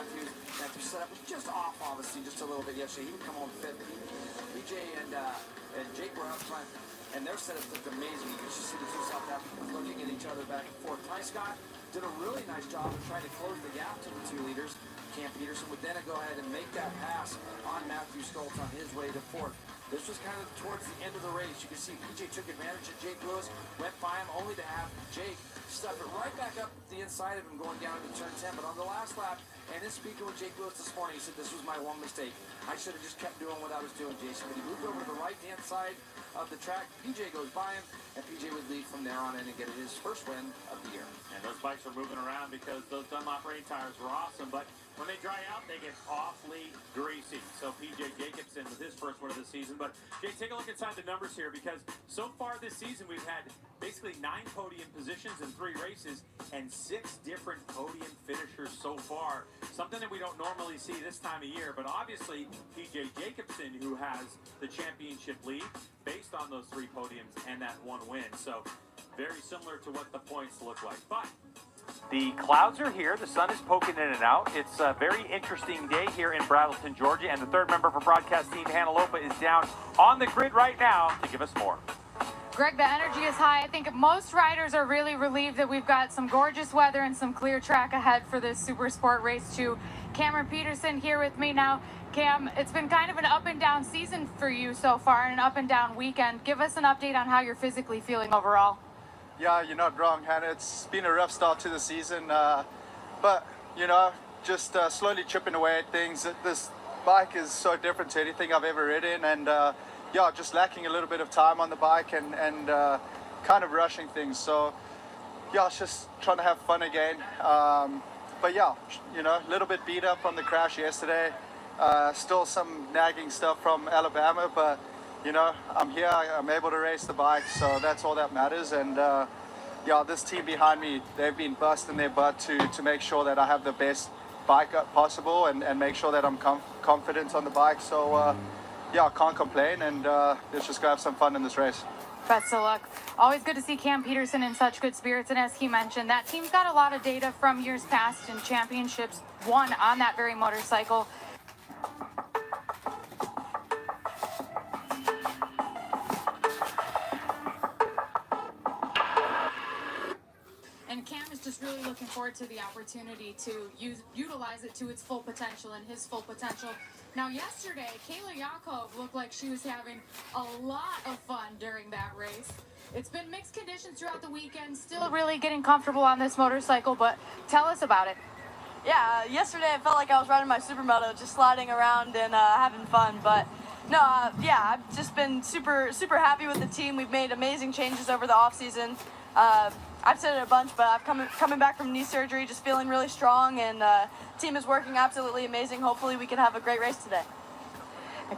Matthews. Matthews' setup was just off, obviously, just a little bit yesterday. He would come home fifth. PJ and Jake were up front, and their setup looked amazing. You could just see the two South Africans looking at each other back and forth. Ty Scott did a really nice job of trying to close the gap to the two leaders. Cam Peterson would then go ahead and make that pass on Matthew Stoltz on his way to fourth. This was kind of towards the end of the race. You can see PJ took advantage of Jake Lewis, went by him, only to have Jake stuff it right back up the inside of him going down into turn 10. But on the last lap, and in speaking with Jake Lewis this morning, he said, this was my one mistake. I should have just kept doing what I was doing, Jason. But he moved over to the right-hand side of the track. PJ goes by him, and PJ would lead from there on in and get his first win of the year. And those bikes are moving around because those Dunlop rain tires were awesome, but when they dry out, they get awfully greasy. So PJ Jacobsen with his first win of the season. But Jay, take a look inside the numbers here, because so far this season we've had basically 9 podium positions in 3 races and 6 different podium finishers so far. Something that we don't normally see this time of year, but obviously PJ Jacobsen, who has the championship lead based on those 3 podiums and that 1 win. So very similar to what the points look like. But the clouds are here. The sun is poking in and out. It's a very interesting day here in Braselton, Georgia. And the third member of our broadcast team, Hannah Lopa, is down on the grid right now to give us more. Greg, the energy is high. I think most riders are really relieved that we've got some gorgeous weather and some clear track ahead for this Super Sport Race 2. Cameron Peterson here with me now. Cam, it's been kind of an up and down season for you so far, and an up and down weekend. Give us an update on how you're physically feeling overall. Yeah, you're not wrong, Hannah. It's been a rough start to the season, but just slowly chipping away at things. This bike is so different to anything I've ever ridden, and just lacking a little bit of time on the bike and kind of rushing things. So yeah, it's just trying to have fun again. But yeah, a little bit beat up from the crash yesterday. Still some nagging stuff from Alabama, but I'm here, I'm able to race the bike, so that's all that matters. And this team behind me, they've been busting their butt to make sure that I have the best bike up possible and make sure that I'm confident on the bike. So I can't complain, and let's just go have some fun in this race. Best of luck. Always good to see Cam Peterson in such good spirits, and as he mentioned, that team's got a lot of data from years past and championships won on that very motorcycle. And Cam is just really looking forward to the opportunity to utilize it to its full potential and his full potential. Now, yesterday, Kayla Yakov looked like she was having a lot of fun during that race. It's been mixed conditions throughout the weekend, still really getting comfortable on this motorcycle, but tell us about it. Yeah, yesterday I felt like I was riding my supermoto, just sliding around and having fun. But no, I've just been super happy with the team. We've made amazing changes over the off season. I've said it a bunch, but I'm coming back from knee surgery, just feeling really strong, and team is working absolutely amazing. Hopefully we can have a great race today.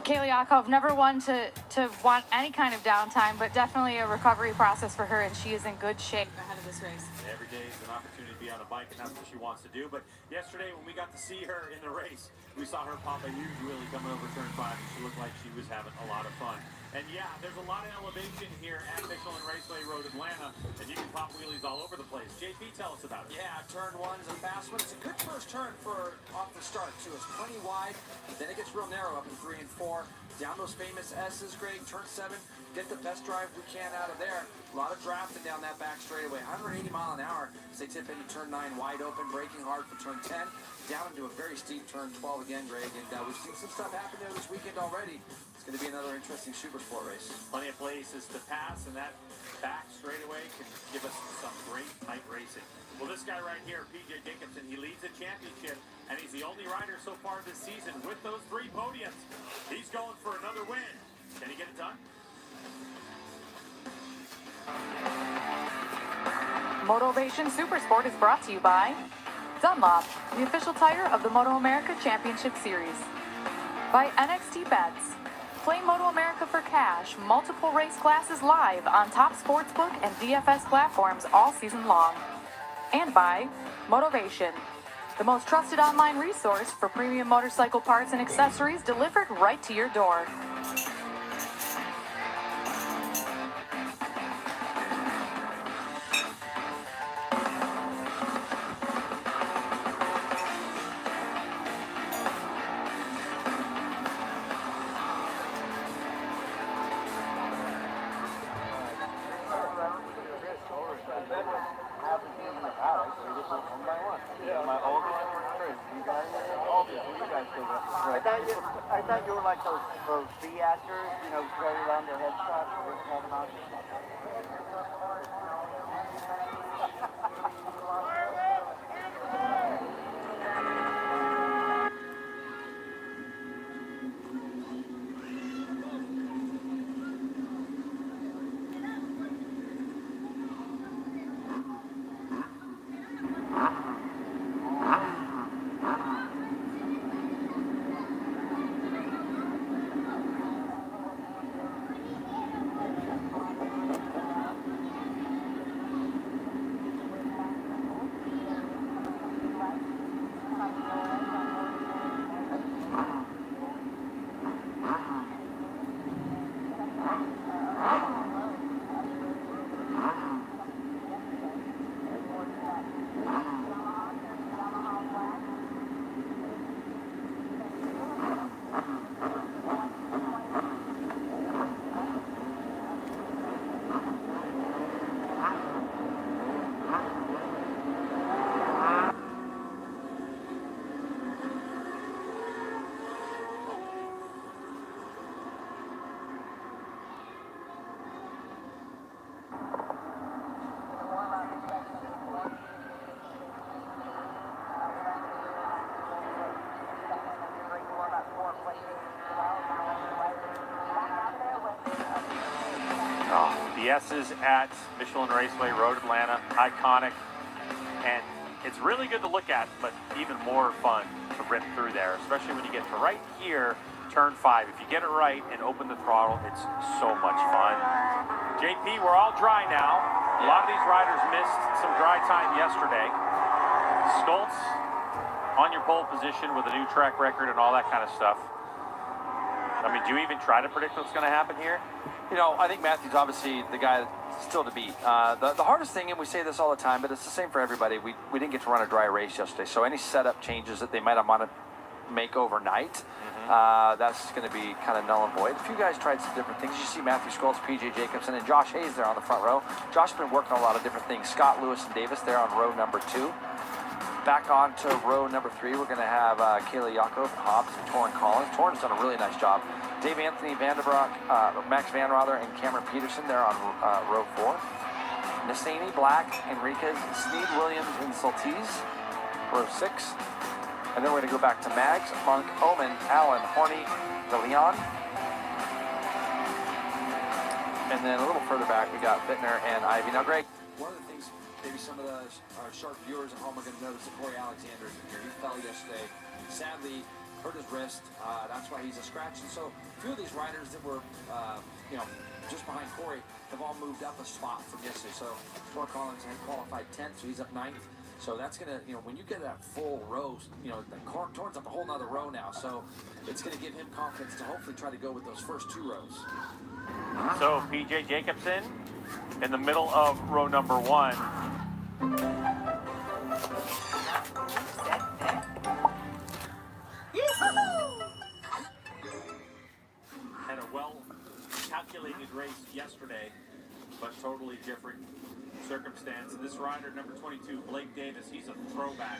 Kayla Yakov, never one to want any kind of downtime, but definitely a recovery process for her, and she is in good shape ahead of this race. Every day is an opportunity to be on a bike, and that's what she wants to do. But yesterday, when we got to see her in the race, we saw her pop a huge wheelie coming over turn 5, and she looked like she was having a lot of fun. And yeah, there's a lot of elevation here at Michelin Raceway Road, Atlanta, and you can pop wheelies all over the place. JP, tell us about it. Yeah, turn 1's a fast one. It's a good first turn for off the start, too. It's plenty wide, but then it gets real narrow up in 3 and 4. Down those famous S's, Greg, turn 7. Get the best drive we can out of there. A lot of drafting down that back straightaway. 180 mile an hour as they tip into turn 9 wide open, braking hard for turn 10. Down into a very steep turn 12 again, Greg. And we've seen some stuff happen there this weekend already. It's going to be another interesting Super Sport race. Plenty of places to pass, and that back straightaway can give us some great tight racing. Well, this guy right here, PJ Jacobsen, he leads the championship, and he's the only rider so far this season with those 3 podiums. He's going for another win. Can he get it done? Motovation Supersport is brought to you by Dunlop, the official tire of the Moto America Championship Series. By NXT Bets. Play Moto America for cash, multiple race classes live on top sportsbook and DFS platforms all season long. And by Motovation, the most trusted online resource for premium motorcycle parts and accessories delivered right to your door. thought you were like those bee actors, you know, carry around their headshots for small amounts. The S's at Michelin Raceway, Road Atlanta, iconic, and it's really good to look at, but even more fun to rip through there, especially when you get to right here, turn 5. If you get it right and open the throttle, it's so much fun. JP, we're all dry now. A lot of these riders missed some dry time yesterday. Stoltz on your pole position with a new track record and all that kind of stuff. I mean, do you even try to predict what's going to happen here? You know, I think Matthew's obviously the guy still to beat. The hardest thing, and we say this all the time, but it's the same for everybody, we didn't get to run a dry race yesterday, so any setup changes that they might have wanted to make overnight, that's going to be kind of null and void. A few guys tried some different things. You see Matthew Stoltz, PJ Jacobsen, and Josh Hayes there on the front row. Josh's been working on a lot of different things. Scott Lewis and Davis there on row number 2. Back on to row number 3, we're going to have Kayla Yakov, Hobbs, and Torrin Collins. Torrin's done a really nice job. Dave Anthony Vanderbroek, Max Van Rother, and Cameron Peterson there on row 4. Nassani, Black, Enriquez, Sneed, Williams, and Soltis, row 6. And then we're going to go back to Mags, Monk, Omen, Allen, Horney, DeLeon. And then a little further back, we got Bittner and Ivy. Now, Greg. One of the things maybe some of our sharp viewers at home are going to notice that Corey Alexander is in here. He fell yesterday. Sadly, hurt his wrist. That's why he's a scratch. And so a few of these riders that were, just behind Corey have all moved up a spot from yesterday. So Torrin Collins had qualified 10th, so he's up 9th. So that's going to, when you get that full row, Torrin's up a whole nother row now. So it's going to give him confidence to hopefully try to go with those first 2 rows. So PJ Jacobsen in the middle of row number 1. Had a well-calculated race yesterday, but totally different circumstance. And this rider, number 22, Blake Davis, he's a throwback.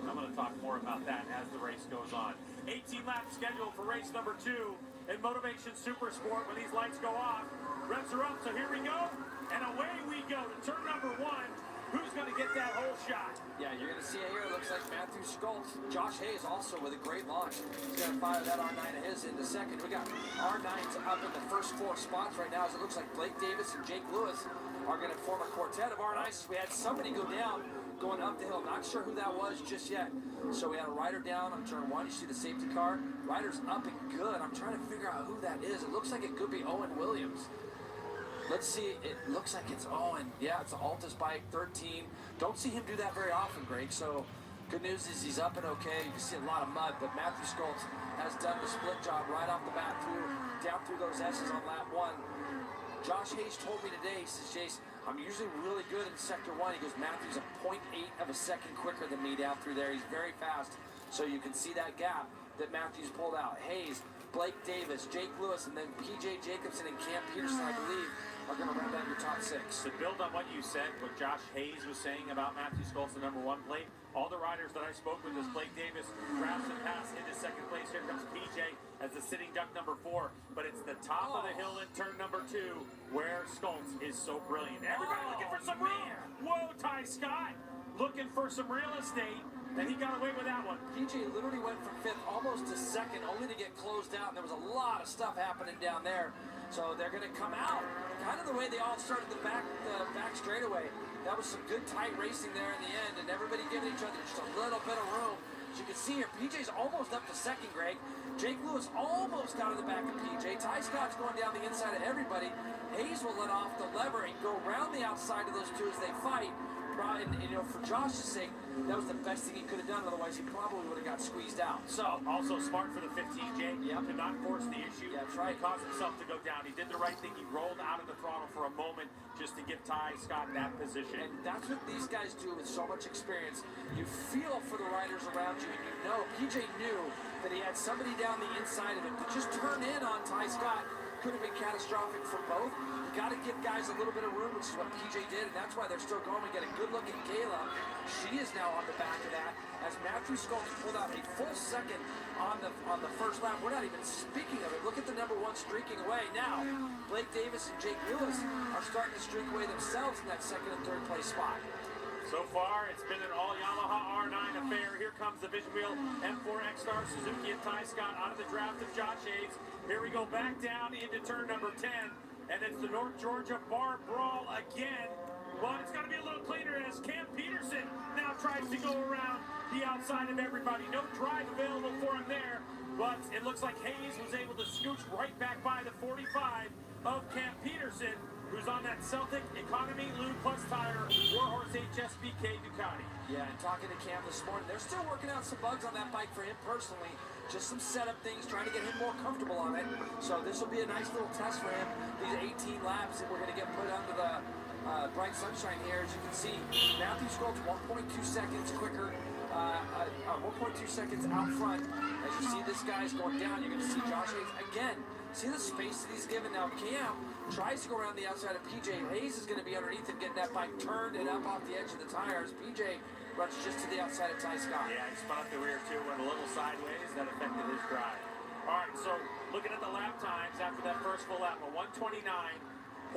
I'm going to talk more about that as the race goes on. 18 laps scheduled for race number 2 in Motivation Supersport. When these lights go off, revs are up, so here we go. And away we go to turn number 1. Who's going to get that whole shot? Yeah, you're going to see it here. It looks like Matthew Stoltz. Josh Hayes also with a great launch. He's going to fire that R9 of his into second. We got R9s up in the first 4 spots right now. As it looks like Blake Davis and Jake Lewis are going to form a quartet of R9s. We had somebody go down going up the hill. Not sure who that was just yet. So we had a rider down on turn 1. You see the safety car. Rider's up and good. I'm trying to figure out who that is. It looks like it could be Owen Williams. Let's see. It looks like it's Owen. Yeah, it's an Altus bike, 13. Don't see him do that very often, Greg. So good news is he's up and okay. You can see a lot of mud, but Matthew Stoltz has done the split job right off the bat down through those S's on lap 1. Josh Hayes told me today, he says, Jace, I'm usually really good in sector 1. He goes, Matthew's a 0.8 of a second quicker than me down through there. He's very fast. So you can see that gap that Matthews pulled out. Hayes Blake Davis, Jake Lewis, and then PJ Jacobson and Cam Peterson, I believe, are going to round out your top 6. To build on what you said, what Josh Hayes was saying about Matthew Skoltz, the number 1 plate, all the riders that I spoke with as Blake Davis grabs and pass into second place. Here comes PJ as the sitting duck number 4. But it's the top of the hill in turn number 2 where Skoltz is so brilliant. Everybody looking for some room. Whoa, Ty Scott looking for some real estate. And he got away with that one. PJ literally went from 5th almost to 2nd, only to get closed out. And there was a lot of stuff happening down there. So they're going to come out kind of the way they all started the back straightaway. That was some good tight racing there in the end, and everybody giving each other just a little bit of room. As you can see here, PJ's almost up to 2nd, Greg. Jake Lewis almost got in the back of PJ. Ty Scott's going down the inside of everybody. Hayes will let off the lever and go around the outside of those two as they fight. And, you know, for Josh's sake, that was the best thing he could have done. Otherwise, he probably would have got squeezed out. So, also smart for the 15J to not force the issue. Yeah, that's right. He caused himself to go down. He did the right thing. He rolled out of the throttle for a moment just to give Ty Scott that position. And that's what these guys do with so much experience. You feel for the riders around you, and you know PJ knew that he had somebody down the inside of him. To just turn in on Ty Scott could have been catastrophic for both. You got to give guys a little bit of room, which is what PJ did, and that's why they're still going. We get a good look at Kayla. She is now on the back of that as Matthew Skoltz pulled out a full 2nd on the first lap. We're not even speaking of it. Look at the number 1 streaking away. Now, Blake Davis and Jake Lewis are starting to streak away themselves in that 2nd and 3rd place spot. So far, it's been an all Yamaha R9 affair. Here comes the Vision Wheel M4 X-Star Suzuki and Ty Scott out of the draft of Josh Hayes. Here we go back down into turn number 10. And it's the North Georgia bar brawl again. But it's got to be a little cleaner as Cam Peterson now tries to go around the outside of everybody. No drive available for him there. But it looks like Hayes was able to scooch right back by the 45 of Cam Peterson, who's on that Celtic Economy Lube Plus tire Warhorse HSBK Ducati. Yeah, and talking to Cam this morning, they're still working out some bugs on that bike for him personally. Just some setup things, trying to get him more comfortable on it. So this will be a nice little test for him. These 18 laps that we're going to get put under the bright sunshine here. As you can see, Matthew Skoltz 1.2 seconds quicker, 1.2 seconds out front. As you see this guy's going down, you're going to see Josh Hayes again. See the space that he's given now. Cam tries to go around the outside of PJ. Hayes is going to be underneath him, getting that bike turned and up off the edge of the tires. PJ runs just to the outside of Ty Scott. Yeah, he spun up the rear too, went a little sideways. That affected his drive. All right, so looking at the lap times after that first full lap, a 129.166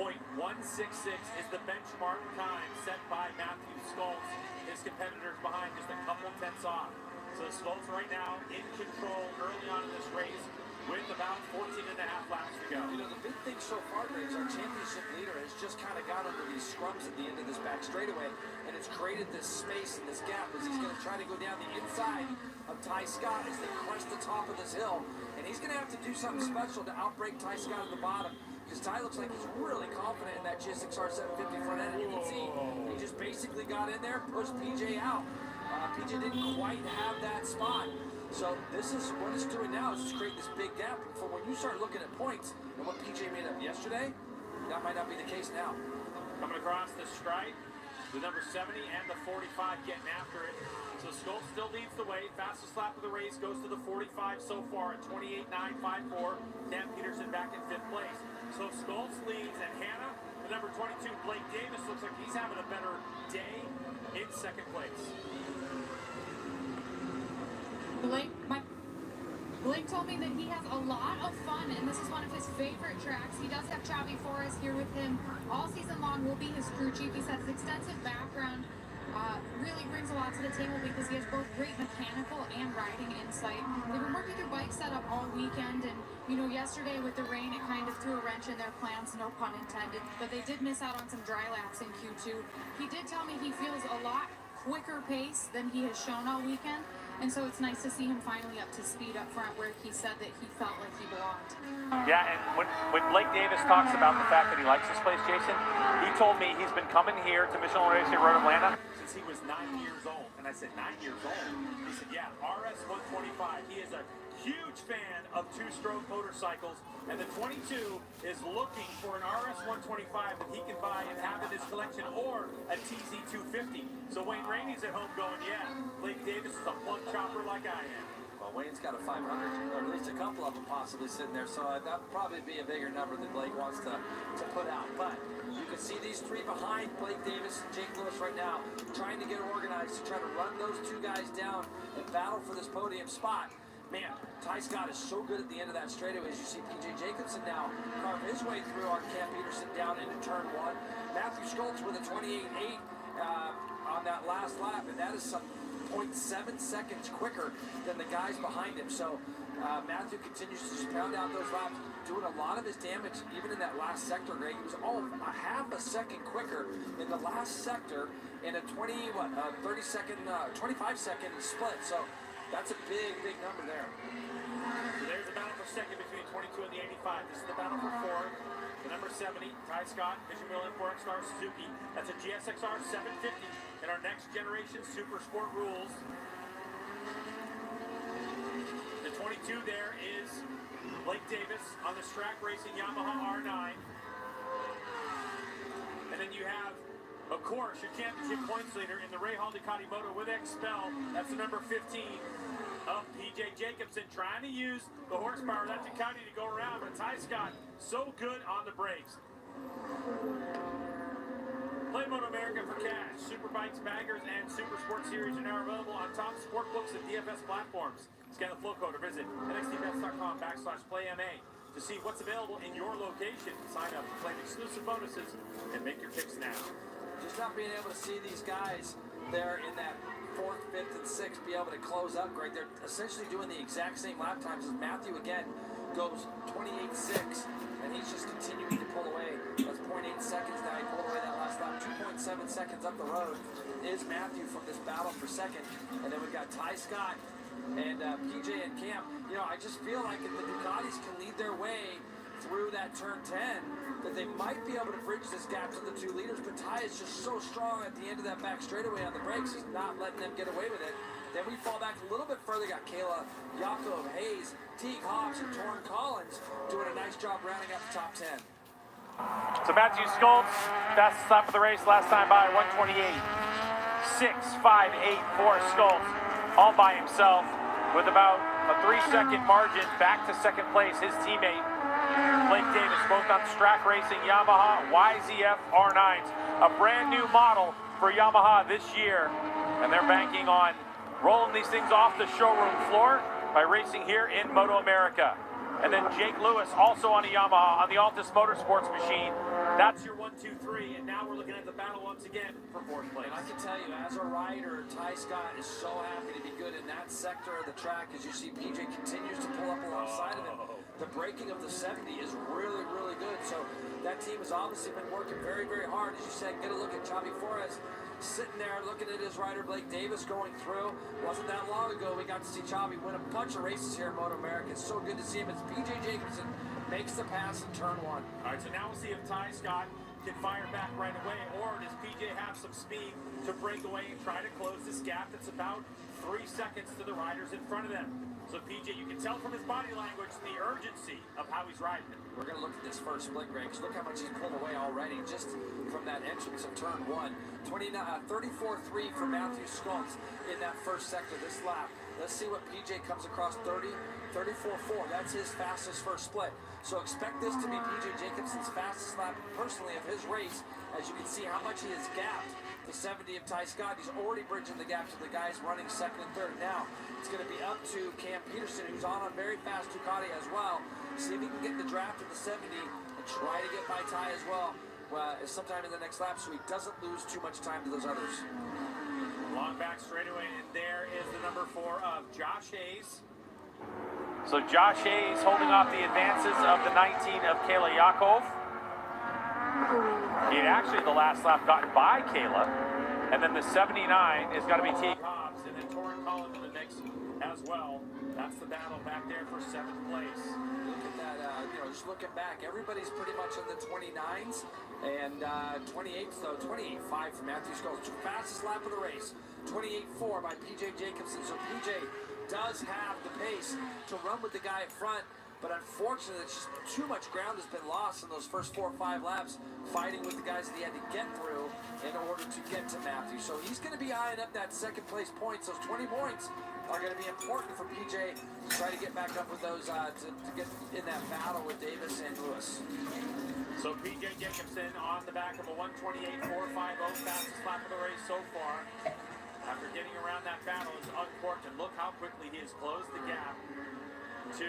is the benchmark time set by Matthew Skoltz. His competitors behind just a couple tenths off. So Skoltz right now in control early on in this race with about 14 and a half laps to go. You know, the big thing so far, Greg, is our championship leader has just kind of got under these scrums at the end of this back straightaway, and it's created this space and this gap as he's going to try to go down the inside of Ty Scott as they crest the top of this hill. And he's going to have to do something special to outbreak Ty Scott at the bottom, because Ty looks like he's really confident in that GSX-R 750 front end, and you can see he just basically got in there, pushed PJ out. PJ didn't quite have that spot. So this is what it's doing now, is just create this big gap. For when you start looking at points and what PJ made up yesterday, that might not be the case now. Coming across the stripe, the number 70 and the 45 getting after it. So Skoltz still leads the way. Fastest lap of the race goes to the 45 so far at 28.954. Cam Peterson back in 5th place. So Skoltz leads, and Hannah, the number 22, Blake Davis, looks like he's having a better day in 2nd place. Blake told me that he has a lot of fun, and this is one of his favorite tracks. He does have Xavi Forrest here with him all season long. Will be his crew chief. He says his extensive background really brings a lot to the table because he has both great mechanical and riding insight. They've been working their bike setup all weekend, and you know, yesterday with the rain, it kind of threw a wrench in their plans, no pun intended. But they did miss out on some dry laps in Q2. He did tell me he feels a lot quicker pace than he has shown all weekend. And so it's nice to see him finally up to speed up front where he said that he felt like he belonged. Yeah, and when Blake Davis talks about the fact that he likes this place, Jason, he told me he's been coming here to Michelin Racing Road Atlanta since he was 9 years old. And I said, 9 years old? He said, yeah, RS 125. He is a huge fan of of two-stroke motorcycles. And the 22 is looking for an RS-125 that he can buy and have in his collection, or a TZ-250. So Wayne Rainey's at home going, yeah, Blake Davis is a plug chopper like I am. Well, Wayne's got a 500, or at least a couple of them possibly sitting there, so that would probably be a bigger number than Blake wants to put out. But you can see these three behind Blake Davis and Jake Lewis right now, trying to get organized to try to run those two guys down and battle for this podium spot. Man, Ty Scott is so good at the end of that straightaway. As you see P.J. Jacobson now carve his way through on Cam Peterson down into turn one. Matthew Schultz with a 28.8 on that last lap, and that is some 0.7 seconds quicker than the guys behind him. So Matthew continues to just pound out those laps, doing a lot of his damage even in that last sector, Greg. He was a half a second quicker in the last sector in a 25 second split. So that's a big number there. So there's the battle for second between 22 and the 85. This is the battle for fourth. The number 70, Ty Scott, Vision Wheel Import Star Suzuki. That's a GSXR 750 in our next generation Super Sport rules. The 22 there is Blake Davis on the Strack Racing Yamaha R9. And then you have, of course, your championship points leader in the Ray Hall Ducati Moto with Expel. That's the number 15 of P.J. Jacobson, trying to use the horsepower of that Ducati to go around. But Ty Scott, so good on the brakes. Play Moto America for cash. Superbikes, baggers, and Super Sport Series are now available on top sport books and DFS platforms. Scan the flow code or visit nxtbets.com/PlayMA to see what's available in your location. Sign up to claim exclusive bonuses and make your picks now. Just not being able to see these guys there in that 4th, 5th, and 6th be able to close up, Greg. They're essentially doing the exact same lap times as Matthew again goes 28.6, and he's just continuing to pull away. That's 0.8 seconds now. He pulled away that last lap. 2.7 seconds up the road is Matthew from this battle for second. And then we've got Ty Scott and PJ and Cam. You know, I just feel like if the Ducatis can lead their way through that turn 10, that they might be able to bridge this gap to the 2 leaders, but Ty is just so strong at the end of that back straightaway on the brakes. He's not letting them get away with it. Then we fall back a little bit further. Got Kayla, Yakov, Hayes, Teague Hobbs, and Torrin Collins doing a nice job rounding up the top 10. So Matthew Schultz, fastest lap of the race last time by 128.658 for Schultz, all by himself with about a 3-second margin back to second place. His teammate Blake Davis, both on Strack Racing Yamaha YZF R9s, a brand new model for Yamaha this year, and they're banking on rolling these things off the showroom floor by racing here in Moto America. And then Jake Lewis also on a Yamaha on the Altus Motorsports machine. That's your 1, 2, 3, and now we're looking at the battle once again for 4th place. And I can tell you, as a rider, Ty Scott is so happy to be good in that sector of the track. As you see, PJ continues to pull up alongside of him. The braking of the 70 is really good. So that team has obviously been working very hard. As you said, get a look at Xavi Flores sitting there looking at his rider Blake Davis going through. Wasn't that long ago we got to see Xavi win a bunch of races here in Moto America. It's so good to see him as PJ Jacobson makes the pass in turn 1. All right, so now we'll see if Ty Scott can fire back right away, or does PJ have some speed to break away and try to close this gap that's about 3 seconds to the riders in front of them. So PJ, you can tell from his body language the urgency of how he's riding it. We're going to look at this first split, Greg. Look how much he's pulled away already just from that entrance of turn 1. 34.3 for Matthew Schultz in that first sector this lap. Let's see what PJ comes across. 34.4. That's his fastest first split. So expect this to be PJ Jacobson's fastest lap personally of his race. As you can see how much he has gapped the 70 of Ty Scott. He's already bridging the gap to the guys running second and third. Now it's going to be up to Cam Peterson, who's on a very fast Ducati as well. See if he can get the draft of the 70 and try to get by Ty as well sometime in the next lap, so he doesn't lose too much time to those others. Long back straightaway, and there is the number 4 of Josh Hayes. So Josh Hayes holding off the advances of the 19 of Kayla Yakov. He had actually the last lap gotten by Kayla, and then the 79 is going to be Teague Hobbs, and then Torrin Collins in the mix as well. That's the battle back there for 7th place. Look at that, just looking back, everybody's pretty much in the 29s, and 28s though, 28.5 for Matthew Schultz. Fastest lap of the race, 28.4 by PJ Jacobson. So PJ does have the pace to run with the guy in front. But unfortunately, it's just too much ground has been lost in those first 4 or 5 laps, fighting with the guys that he had to get through in order to get to Matthew. So he's going to be eyeing up that second place points. Those 20 points are going to be important for PJ to try to get back up with those to get in that battle with Davis and Lewis. So PJ Jacobsen on the back of a 128.450, fastest lap of the race so far. After getting around that battle, is uncorked, and look how quickly he has closed the gap to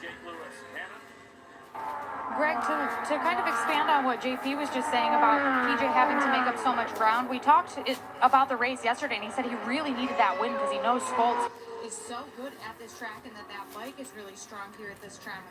Jake Lewis. Hannah? Greg, to kind of expand on what JP was just saying about PJ having to make up so much ground, we talked about the race yesterday, and he said he really needed that win because he knows Scholz is so good at this track and that bike is really strong here at this track.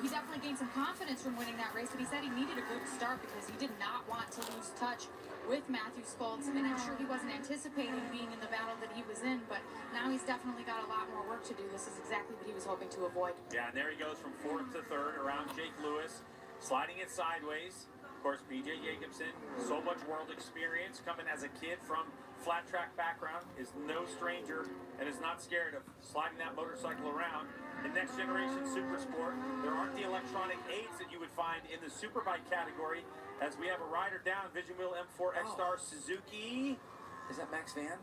He definitely gained some confidence from winning that race, but he said he needed a good start because he did not want to lose touch with Matthew Scholz, and I'm sure he wasn't anticipating being in the battle that he was in, but now he's definitely got a lot more work to do. This is exactly what he was hoping to avoid. Yeah, and there he goes from 4th to 3rd around Jake Lewis, sliding it sideways. Of course, PJ Jacobsen, so much world experience, coming as a kid from flat track background, is no stranger and is not scared of sliding that motorcycle around. In next generation super sport, there aren't the electronic aids that you would find in the superbike category, as we have a rider down, Vision Wheel M4 X-Star Suzuki. Is that Max Van?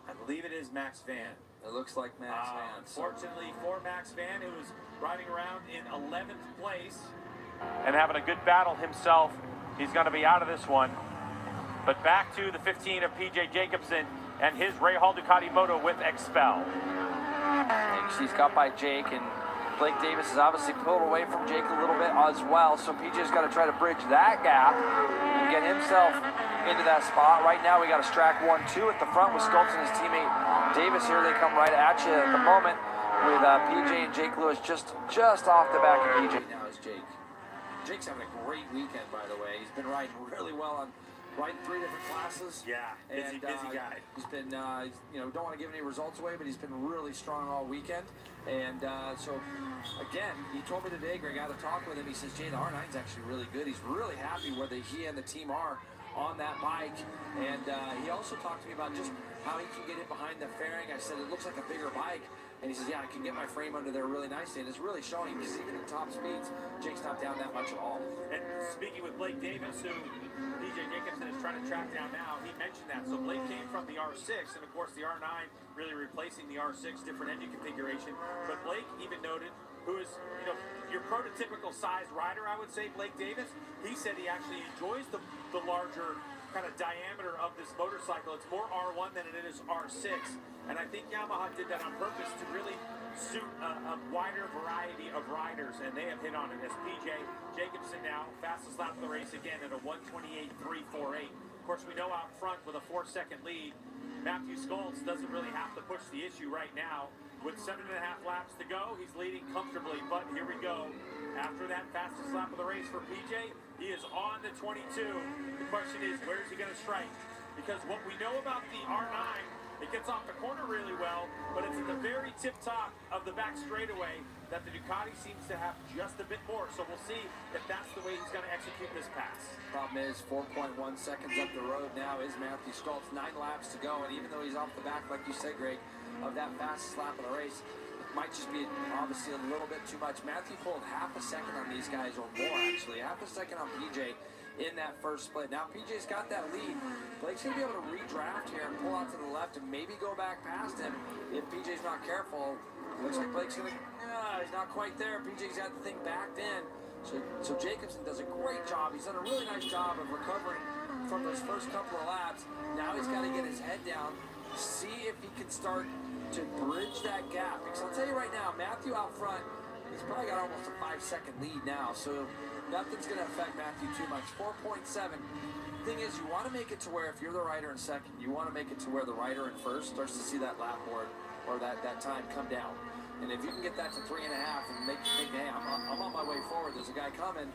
I believe it is Max Van. It looks like Max Van. Unfortunately for Max Van, who was riding around in 11th place. And having a good battle himself, he's going to be out of this one. But back to the 15 of PJ Jacobsen and his Rahal Ducati Moto with Expel. He's got by Jake, and Blake Davis is obviously pulled away from Jake a little bit as well, so PJ's got to try to bridge that gap and get himself into that spot. Right now we got a Strack 1-2 at the front with Scholz and his teammate Davis here. They come right at you at the moment with PJ and Jake Lewis just off the back of PJ. Now is Jake. Jake's having a great weekend, by the way. He's been riding really well on riding 3 different classes. Yeah, busy guy. He's been, don't want to give any results away, but he's been really strong all weekend. And so, again, he told me today, Greg, I had to talk with him. He says, Jay, the R9's actually really good. He's really happy where he and the team are on that bike. And he also talked to me about just how he can get it behind the fairing. I said, it looks like a bigger bike. And he says, yeah, I can get my frame under there really nicely. And it's really showing because even at top speeds, Jake's not down that much at all. And speaking with Blake Davis, who PJ Jacobsen is trying to track down now, he mentioned that. So Blake came from the R6, and of course the R9 really replacing the R6, different engine configuration. But Blake even noted, who is, your prototypical size rider, I would say, Blake Davis, he said he actually enjoys the larger kind of diameter of this motorcycle. It's more R1 than it is R6, and I think Yamaha did that on purpose to really suit a wider variety of riders, and they have hit on it. As PJ Jacobsen now, fastest lap of the race again at a 128.348. Of course, we know out front with a 4-second lead, Matthew Scholz doesn't really have to push the issue right now. With 7.5 laps to go, he's leading comfortably, but here we go. After that fastest lap of the race for PJ, he is on the 22. The question is, where is he going to strike? Because what we know about the R9, it gets off the corner really well, but it's at the very tip top of the back straightaway that the Ducati seems to have just a bit more. So we'll see if that's the way he's going to execute this pass. Problem is, 4.1 seconds up the road now is Matthew Scholz. 9 laps to go, and even though he's off the back, like you said, Greg, of that fastest lap of the race, might just be obviously a little bit too much. Matthew pulled half a second on these guys, or more actually, half a second on PJ in that first split. Now PJ's got that lead. Blake's gonna be able to redraft here and pull out to the left and maybe go back past him if PJ's not careful. Looks like Blake's gonna, he's not quite there. PJ's got the thing backed in. So Jacobsen does a great job. He's done a really nice job of recovering from those first couple of laps. Now he's got to get his head down, see if he can start to bridge that gap. Because I'll tell you right now, Matthew out front, he's probably got almost a 5-second lead now. So nothing's going to affect Matthew too much. 4.7. Thing is, you want to make it to where if you're the rider in second, you want to make it to where the rider in first starts to see that lap board or that time come down. And if you can get that to 3.5 and make you think, hey, I'm on my way forward, there's a guy coming,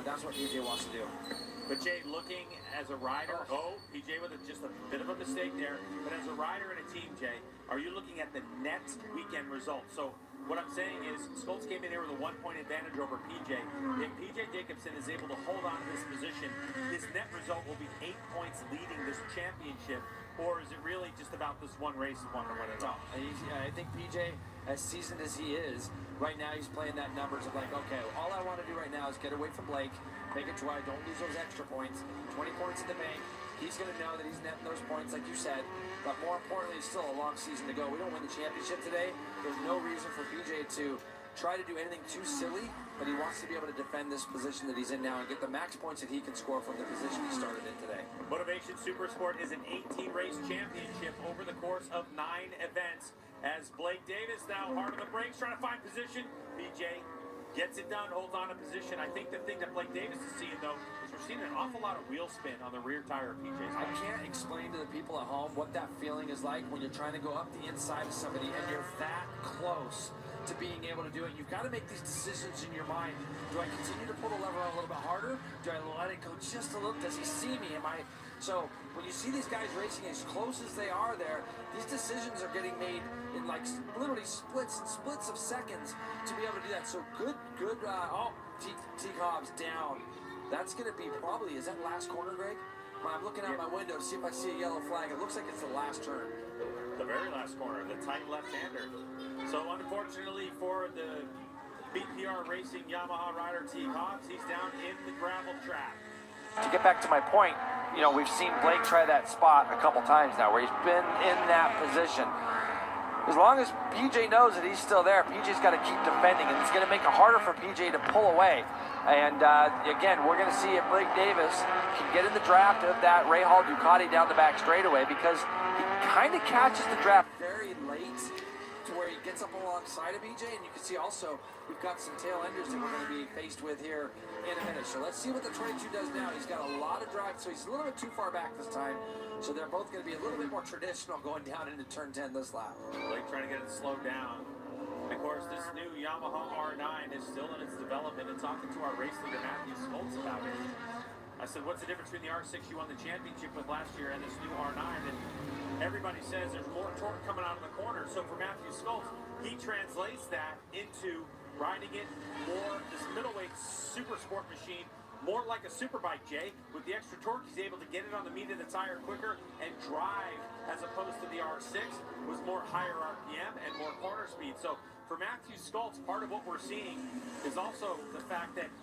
that's what PJ wants to do. But Jay, looking as a rider, PJ with just a bit of a mistake there, but as a rider in a team, Jay, are you looking at the net weekend results? So what I'm saying is, Scholz came in here with a 1-point advantage over PJ. If PJ Jacobsen is able to hold on to this position, his net result will be 8 points leading this championship. or is it really just about this one race and wanting to win it all? I think PJ, as seasoned as he is, right now he's playing that numbers of like, okay, all I want to do right now is get away from Blake, make it to where I don't lose those extra points, 20 points in the bank. He's going to know that he's netting those points, like you said, but more importantly, it's still a long season to go. We don't win the championship today. There's no reason for PJ to try to do anything too silly, but he wants to be able to defend this position that he's in now and get the max points that he can score from the position he started in today. Motivation Supersport is an 18 race championship over the course of 9 events. As Blake Davis now hard on the brakes, trying to find position. BJ gets it done, holds on to position. I think the thing that Blake Davis is seeing, though, is we're seeing an awful lot of wheel spin on the rear tire of PJ's. I can't explain to the people at home what that feeling is like when you're trying to go up the inside of somebody and you're that close to being able to do it. You've got to make these decisions in your mind. Do I continue to pull the lever on a little bit harder? Do I let it go just a little? Does he see me? So when you see these guys racing as close as they are there, these decisions are getting made in like literally splits of seconds to be able to do that. So good, T Cobb's down. That's going to be probably, is that last corner, Greg? When I'm looking out my window to see if I see a yellow flag, it looks like it's the last turn. The very last corner, the tight left-hander. So unfortunately for the BPR Racing Yamaha rider T Hobbs, he's down in the gravel trap. To get back to my point, you know, we've seen Blake try that spot a couple times now where he's been in that position. As long as PJ knows that he's still there, PJ's got to keep defending, and it's going to make it harder for PJ to pull away. And again, we're going to see if Blake Davis can get in the draft of that Rahal Ducati down the back straightaway, because he kind of catches the draft very late to where he gets up alongside of BJ, and you can see also we've got some tail enders that we're going to be faced with here in a minute. So let's see what the 22 does now. He's got a lot of drive, so he's a little bit too far back this time. So they're both going to be a little bit more traditional going down into turn 10 this lap. Blake trying to get it slowed down. And of course, this new Yamaha R9 is still in its development, and talking to our race leader Matthew Schultz about it. I said, what's the difference between the R6 you won the championship with last year and this new R9? And everybody says there's more torque coming out of the corner. So for Matthew Schultz, he translates that into riding it more, this middleweight super sport machine, more like a superbike, Jay. With the extra torque, he's able to get it on the meat of the tire quicker and drive, as opposed to the R6 was more higher RPM and more corner speed. So for Matthew Schultz, part of what we're seeing is also the fact that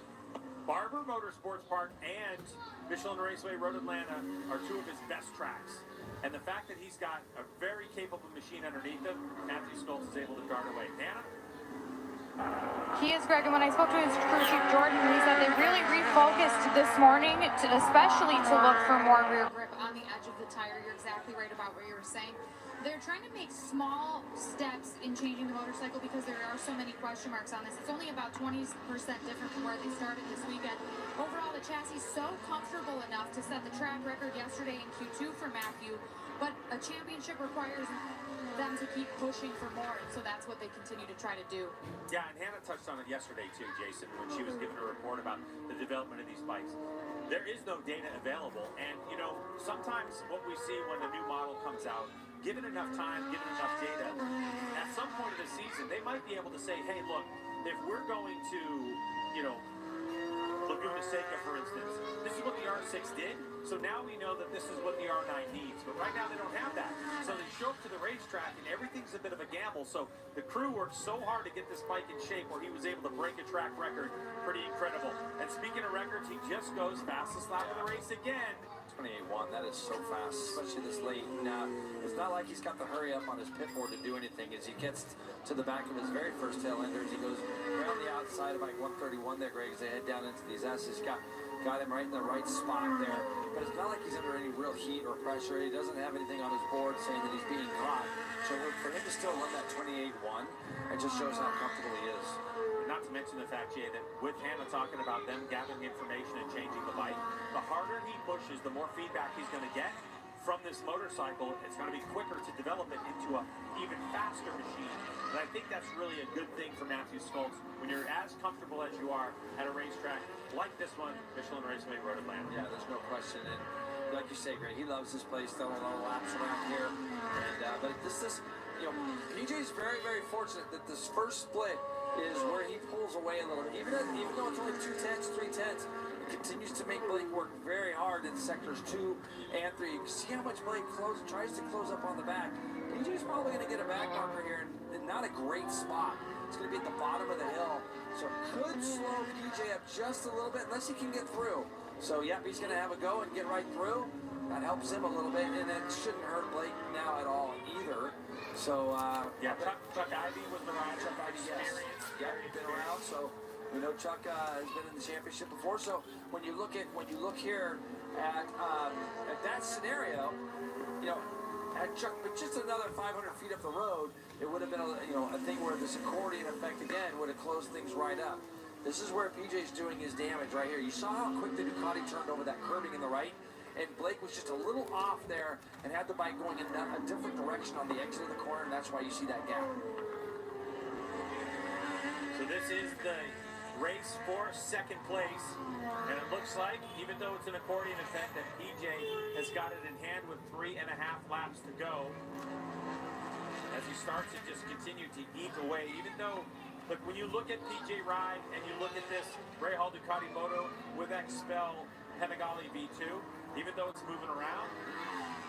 Barber Motorsports Park and Michelin Raceway Road Atlanta are two of his best tracks. And the fact that he's got a very capable machine underneath him, Matthew Schultz is able to guard away. Hannah? He is, Greg, and when I spoke to his crew chief, Jordan, he said they really refocused this morning, especially to look for more rear grip on the edge of the tire. You're exactly right about what you were saying. They're trying to make small steps in changing the motorcycle because there are so many question marks on this. It's only about 20% different from where they started this weekend. Overall, the chassis is so comfortable enough to set the track record yesterday in Q2 for Matthew, but a championship requires them to keep pushing for more, and so that's what they continue to try to do. Yeah, and Hannah touched on it yesterday too, Jason, when she was giving a report about the development of these bikes. There is no data available, and you know, sometimes what we see when a new model comes out, given enough time, given enough data, at some point of the season, they might be able to say, hey, look, if we're going to, you know, Laguna Seca, for instance, this is what the R6 did, so now we know that this is what the R9 needs. But right now they don't have that. So they show up to the racetrack and everything's a bit of a gamble. So the crew worked so hard to get this bike in shape where he was able to break a track record. Pretty incredible. And speaking of records, he just goes fastest lap of the race again. 28-1, that is so fast, especially this late. Now, it's not like he's got to hurry up on his pit board to do anything. As he gets to the back of his very first tail enders, he goes around the outside of like 131 there, Greg, as they head down into these S's. Got him right in the right spot there. But it's not like he's under any real heat or pressure. He doesn't have anything on his board saying that he's being caught. So for him to still run that 28-1, it just shows how comfortable he is. Not to mention the fact, Jay, that with Hannah talking about them gathering information and changing the bike, the harder he pushes, the more feedback he's going to get from this motorcycle. It's going to be quicker to develop it into an even faster machine. And I think that's really a good thing for Matthew Schultz when you're as comfortable as you are at a racetrack like this one, Michelin Raceway Road Atlanta. Yeah, there's no question. And like you say, Greg, he loves this place, throwing a lot of laps around here. And but this is, you know, PJ's very, very fortunate that this first split is where he pulls away a little. Even though it's only 2/10, 3/10, continues to make Blake work very hard in sectors 2 and 3. You can see how much Blake tries to close up on the back. PJ's probably going to get a back marker here, and not a great spot. It's going to be at the bottom of the hill, so it could slow PJ up just a little bit, unless he can get through. So, yep, he's going to have a go and get right through. That helps him a little bit, and it shouldn't hurt Blake now at all either. So, yeah, Chuck Ivey was the rider. Chuck Ivey, yes. Yeah, he's been around, so we know Chuck has been in the championship before. So when you look here at that scenario, you know, at Chuck, but just another 500 feet up the road, it would have been a thing where this accordion effect again would have closed things right up. This is where PJ's doing his damage right here. You saw how quick the Ducati turned over that curving in the right. And Blake was just a little off there and had the bike going in a different direction on the exit of the corner, and that's why you see that gap. So this is the race for second place, and it looks like, even though it's an accordion effect, that PJ has got it in hand with 3.5 laps to go. As he starts to just continue to eat away, even though, look, when you look at PJ ride and you look at this Rahal Ducati Moto with XPEL Panigale V2, even though it's moving around,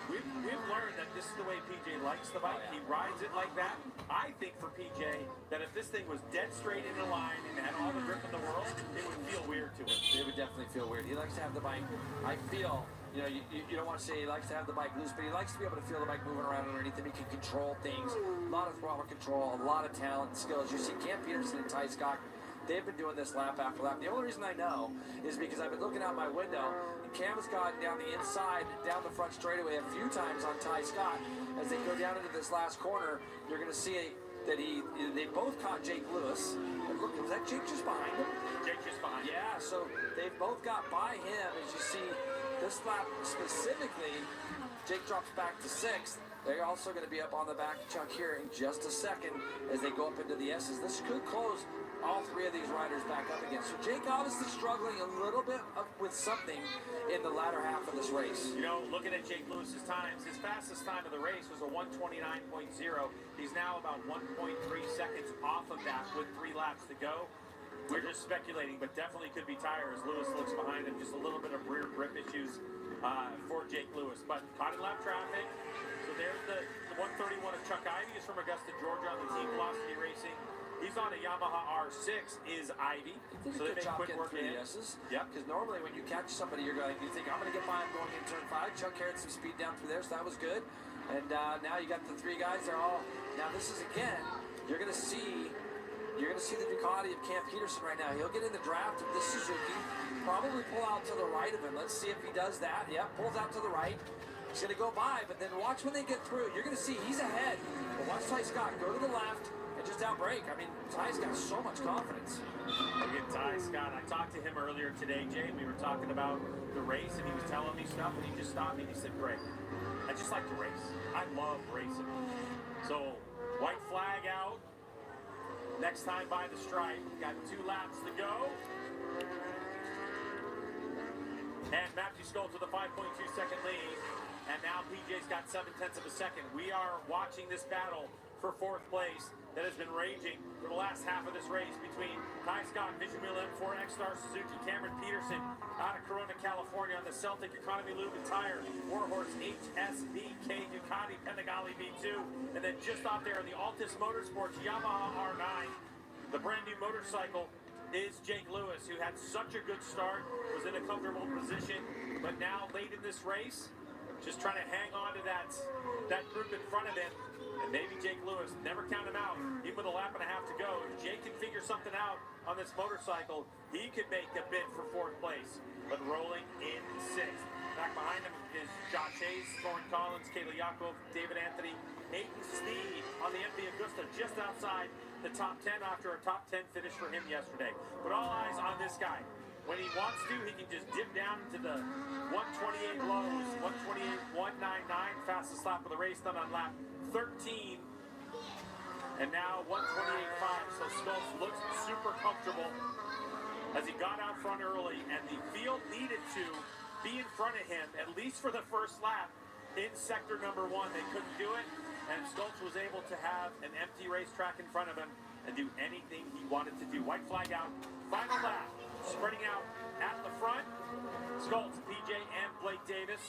we've learned that this is the way PJ likes the bike. He rides it like that. I think for PJ that if this thing was dead straight in a line and had all the grip in the world, it would feel weird to him. It would definitely feel weird. He likes to have the bike, I feel, you know, you don't want to say he likes to have the bike loose, but he likes to be able to feel the bike moving around underneath him. He can control things. A lot of throttle control, a lot of talent and skill. As you see, Cam Peterson and Ty Scott, they've been doing this lap after lap. The only reason I know is because I've been looking out my window, and Cam has gotten down the inside, down the front straightaway a few times on Ty Scott. As they go down into this last corner, you're going to see that they both caught Jake Lewis. And look, was that Jake just behind him? Jake just behind him. Yeah, so they've both got by him. As you see, this lap specifically, Jake drops back to 6th. They're also going to be up on the back chunk here in just a second as they go up into the S's. This could close all 3 of these riders back up again. So Jake obviously struggling a little bit with something in the latter half of this race. You know, looking at Jake Lewis's times, his fastest time of the race was a 1:29.0. He's now about 1.3 seconds off of that with 3 laps to go. We're just speculating, but definitely could be tires. Lewis looks behind him, just a little bit of rear grip issues for Jake Lewis. But caught in lap traffic. So there's the 131 of Chuck Ivey is from Augusta, Georgia on the Team Velocity Racing. He's on a Yamaha R6, is Ivy. So they make quick work in the S's. Yep. Because normally when you catch somebody, you think, I'm going to get by him going in turn 5. Chuck carried some speed down through there, so that was good. And now you got the 3 guys. They're all, now this is again, you're going to see the Ducati of Cam Peterson right now. He'll get in the draft of this Suzuki, probably pull out to the right of him. Let's see if he does that. Yep, pulls out to the right. He's going to go by, but then watch when they get through. You're going to see he's ahead. But watch Ty Scott go to the left and just outbrake. I mean, Ty's got so much confidence. Look at Ty Scott. I talked to him earlier today, Jay. We were talking about the race, and he was telling me stuff, and he just stopped me and he said, Greg, I just like to race. I love racing. So, white flag out. Next time by the stripe. Got 2 laps to go. And Matthew Schultz with a 5.2-second lead. And now PJ's got 0.7 of a second. We are watching this battle for 4th place that has been raging for the last half of this race between Ty Scott, Vision Wheel M4 X-Star Suzuki, Cameron Peterson out of Corona, California on the Celtic Economy Lube and Tire, Warhorse HSBK Ducati Panigale V2, and then just off there the Altus Motorsports Yamaha R9. The brand new motorcycle is Jake Lewis, who had such a good start, was in a comfortable position, but now late in this race, just trying to hang on to that group in front of him. And maybe Jake Lewis, never count him out, even with a lap and a half to go. If Jake can figure something out on this motorcycle, he could make a bid for 4th place. But rolling in 6th. Back behind him is Josh Hayes, Lauren Collins, Kayla Yakov, David Anthony, Hayden Sneed on the MV Augusta, just outside the top 10 after a top 10 finish for him yesterday. But all eyes on this guy. When he wants to, he can just dip down into the 128 lows, 128, 199, fastest lap of the race, done on lap 13. And now 128.5, so Schultz looks super comfortable as he got out front early, and the field needed to be in front of him, at least for the first lap, in sector number 1. They couldn't do it, and Stoltz was able to have an empty racetrack in front of him and do anything he wanted to do. White flag out, final lap, spreading out at the front. Stoltz, PJ, and Blake Davis.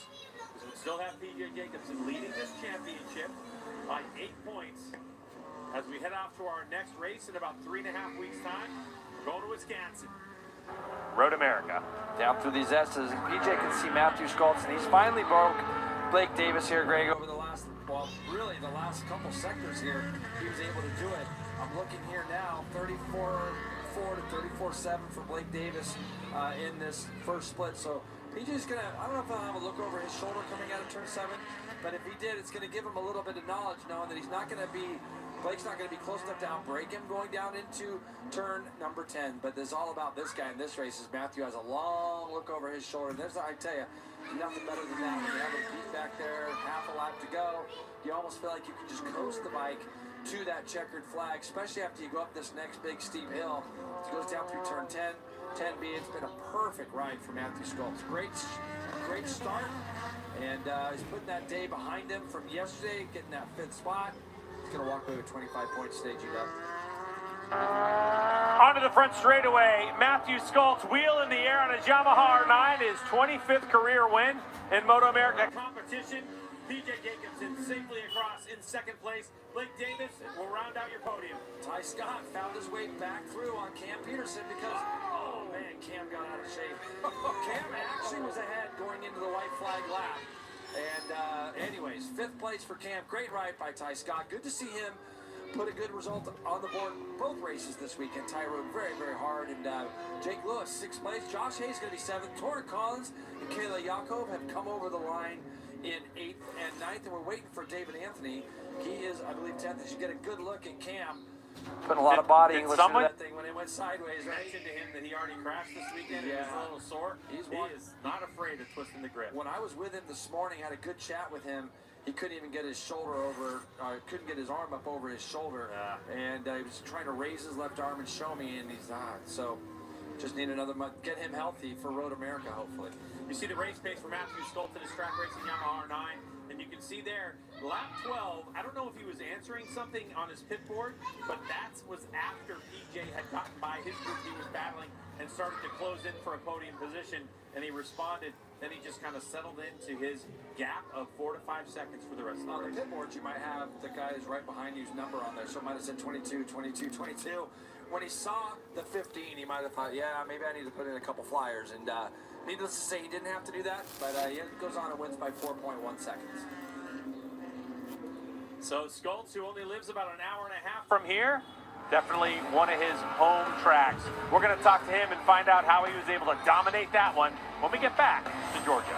We still have PJ Jacobsen leading this championship by 8 points. As we head off to our next race in about 3.5 weeks' time, we're going to Wisconsin. Road America. Down through these S's, and PJ can see Matthew Stoltz, and he's finally broke Blake Davis here, Greg. Over the last, well, really the last couple sectors here, he was able to do it. I'm looking here now, 34-4 to 34-7 for Blake Davis in this first split. So PJ's gonna, I don't know if he'll have a look over his shoulder coming out of turn 7, but if he did, it's gonna give him a little bit of knowledge, knowing that he's not gonna be, Blake's not going to be close enough to outbreak him going down into turn number 10. But this is all about this guy in this race. Is Matthew has a long look over his shoulder. And there's, I tell you, nothing better than that. When you have a beat back there, half a lap to go, you almost feel like you can just coast the bike to that checkered flag, especially after you go up this next big steep hill. It goes down through turn 10, 10B. It's been a perfect ride for Matthew Stoltz. Great start. And he's putting that day behind him from yesterday, getting that 5th spot. He's going to walk away with 25 points today, G-Dub. Onto the front straightaway, Matthew Stoltz, wheel in the air on his Yamaha R9, his 25th career win in Moto America Competition. PJ Jacobsen safely across in 2nd place. Blake Davis will round out your podium. Ty Scott found his way back through on Cam Peterson because, oh man, Cam got out of shape. Cam actually was ahead going into the white flag lap. And anyways, 5th place for Cam. Great ride by Ty Scott. Good to see him put a good result on the board both races this weekend. Ty rode very, very hard. And Jake Lewis, 6th place. Josh Hayes going to be 7th. Torrent Collins and Kayla Yakov have come over the line in 8th and 9th. And we're waiting for David Anthony. He is, I believe, 10th. As you get a good look at Cam. Putting a lot of body. Did Listen someone- to that. That thing when it went sideways, I right? mentioned to him that he already crashed this weekend and Yeah. he's a little sore. He one- is not afraid of twisting the grip. When I was with him this morning, had a good chat with him. He couldn't even get his shoulder over, couldn't get his arm up over his shoulder. Yeah. And he was trying to raise his left arm and show me, and he's not. So just need another month. Get him healthy for Road America, hopefully. You see the race pace for Matthew Stoltz in his track racing Yamaha R9, and you can see there, lap 12, I don't know if he was answering something on his pit board, but that was after PJ had gotten by his group he was battling and started to close in for a podium position, and he responded. Then he just kind of settled into his gap of 4 to 5 seconds for the rest of the On the race. pit board, you might have the guy who's right behind you's number on there, so it might have said 22, 22, 22. When he saw the 15, he might have thought, yeah, maybe I need to put in a couple flyers. And needless to say, he didn't have to do that, but he goes on and wins by 4.1 seconds. So Stoltz, who only lives about an hour and a half from here, definitely one of his home tracks. We're going to talk to him and find out how he was able to dominate that one when we get back to Georgia.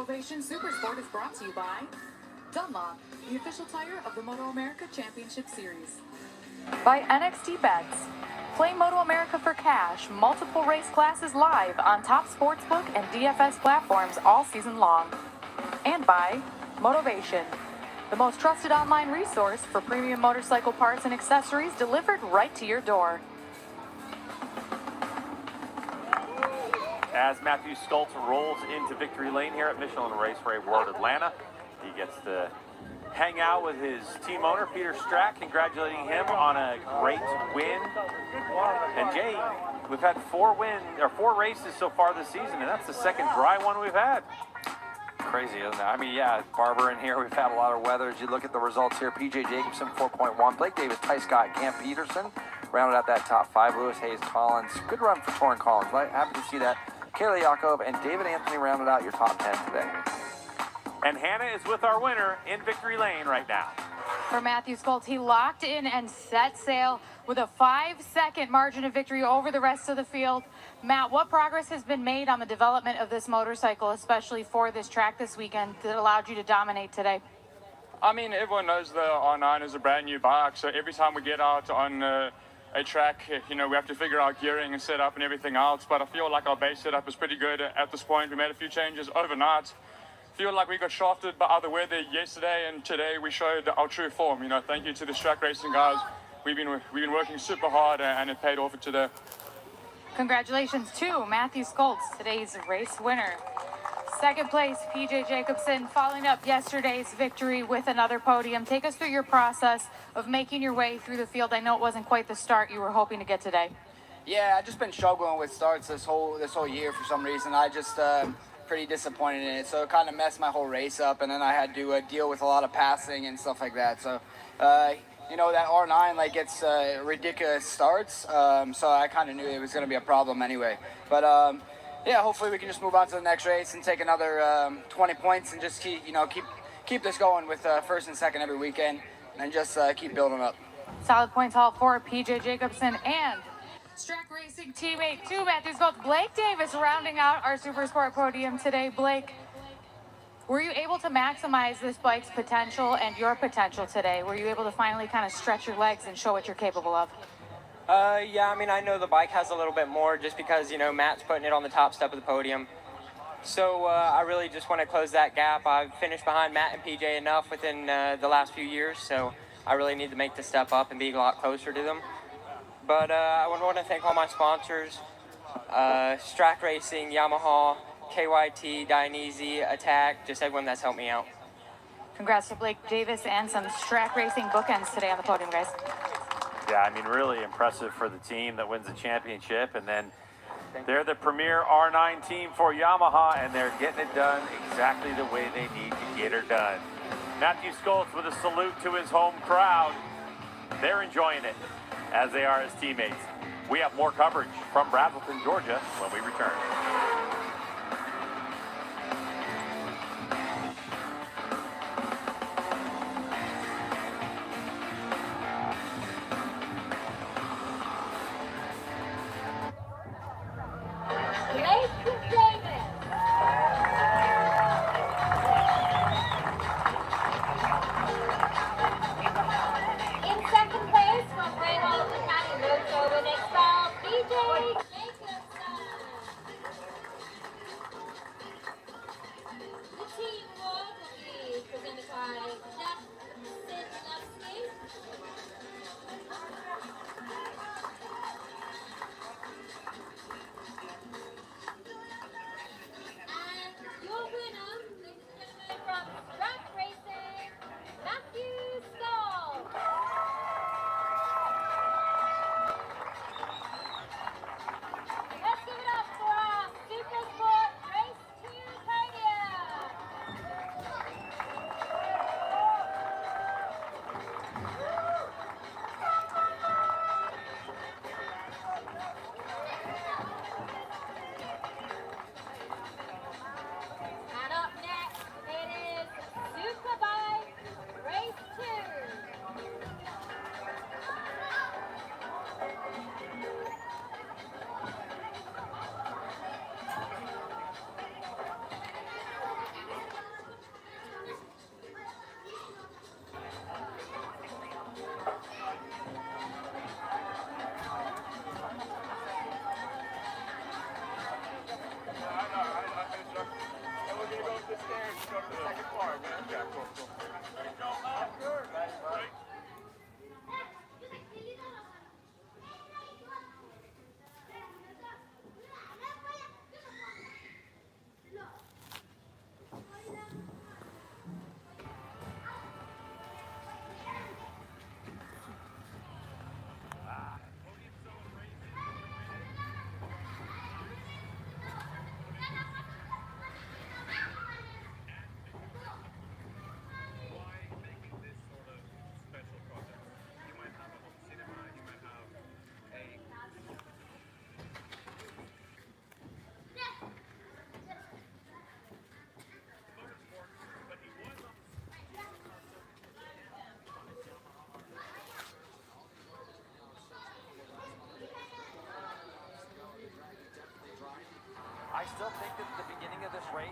Motivation Supersport is brought to you by Dunlop, the official tire of the Moto America Championship Series. By NXT Bets. Play Moto America for cash, multiple race classes live on top sportsbook and DFS platforms all season long. And by Motivation, the most trusted online resource for premium motorcycle parts and accessories delivered right to your door. As Matthew Stoltz rolls into victory lane here at Michelin Raceway World Atlanta, he gets to hang out with his team owner, Peter Strack, congratulating him on a great win. And Jay, we've had 4 races so far this season, and that's the second dry one we've had. Crazy, isn't it? I mean, yeah, Barber in here. We've had a lot of weather. As you look at the results here, PJ Jacobsen 4.1, Blake Davis, Ty Scott, Cam Peterson rounded out that top 5. Lewis Hayes Collins, good run for Torrin Collins. Happy to see that. Kayla Yakov and David Anthony rounded out your top 10 today. And Hannah is with our winner in victory lane right now. For Matthew Stoltz, he locked in and set sail with a 5-second margin of victory over the rest of the field. Matt, what progress has been made on the development of this motorcycle, especially for this track this weekend, that allowed you to dominate today? I mean, everyone knows the R9 is a brand new bike, so every time we get out on a track, you know, we have to figure out gearing and setup and everything else, but I feel like our base setup is pretty good at this point. We made a few changes overnight. Feel like we got shafted by other weather yesterday, and today we showed our true form. You know, thank you to the track racing guys. We've been working super hard, and it paid off today. Congratulations to Matthew Stoltz, today's race winner. Second place, PJ Jacobsen, following up yesterday's victory with another podium. Take us through your process of making your way through the field. I know it wasn't quite the start you were hoping to get today. Yeah, I've just been struggling with starts this whole year for some reason. I just pretty disappointed in it, so it kind of messed my whole race up, and then I had to deal with a lot of passing and stuff like that. So you know, that R9 like gets ridiculous starts, so I kind of knew it was going to be a problem anyway. But yeah, hopefully we can just move on to the next race and take another 20 points and just keep this going with first and second every weekend, and just keep building up. Solid points haul for PJ Jacobsen and Strack Racing teammate to Matthew Stoltz, Blake Davis, rounding out our Super Sport podium today. Blake, were you able to maximize this bike's potential and your potential today? Were you able to finally kind of stretch your legs and show what you're capable of? Yeah, I mean, I know the bike has a little bit more just because, you know, Matt's putting it on the top step of the podium. So I really just want to close that gap. I've finished behind Matt and PJ enough within the last few years, so I really need to make the step up and be a lot closer to them. But I want to thank all my sponsors, Strack Racing, Yamaha, KYT, Dainese, Attack, just everyone that's helped me out. Congrats to Blake Davis and some Strack Racing bookends today on the podium, guys. Yeah, I mean, really impressive for the team that wins the championship. And then they're the premier R9 team for Yamaha, and they're getting it done exactly the way they need to get her done. Matthew Stoltz with a salute to his home crowd. They're enjoying it, as they are his teammates. We have more coverage from Braselton, Georgia, when we return.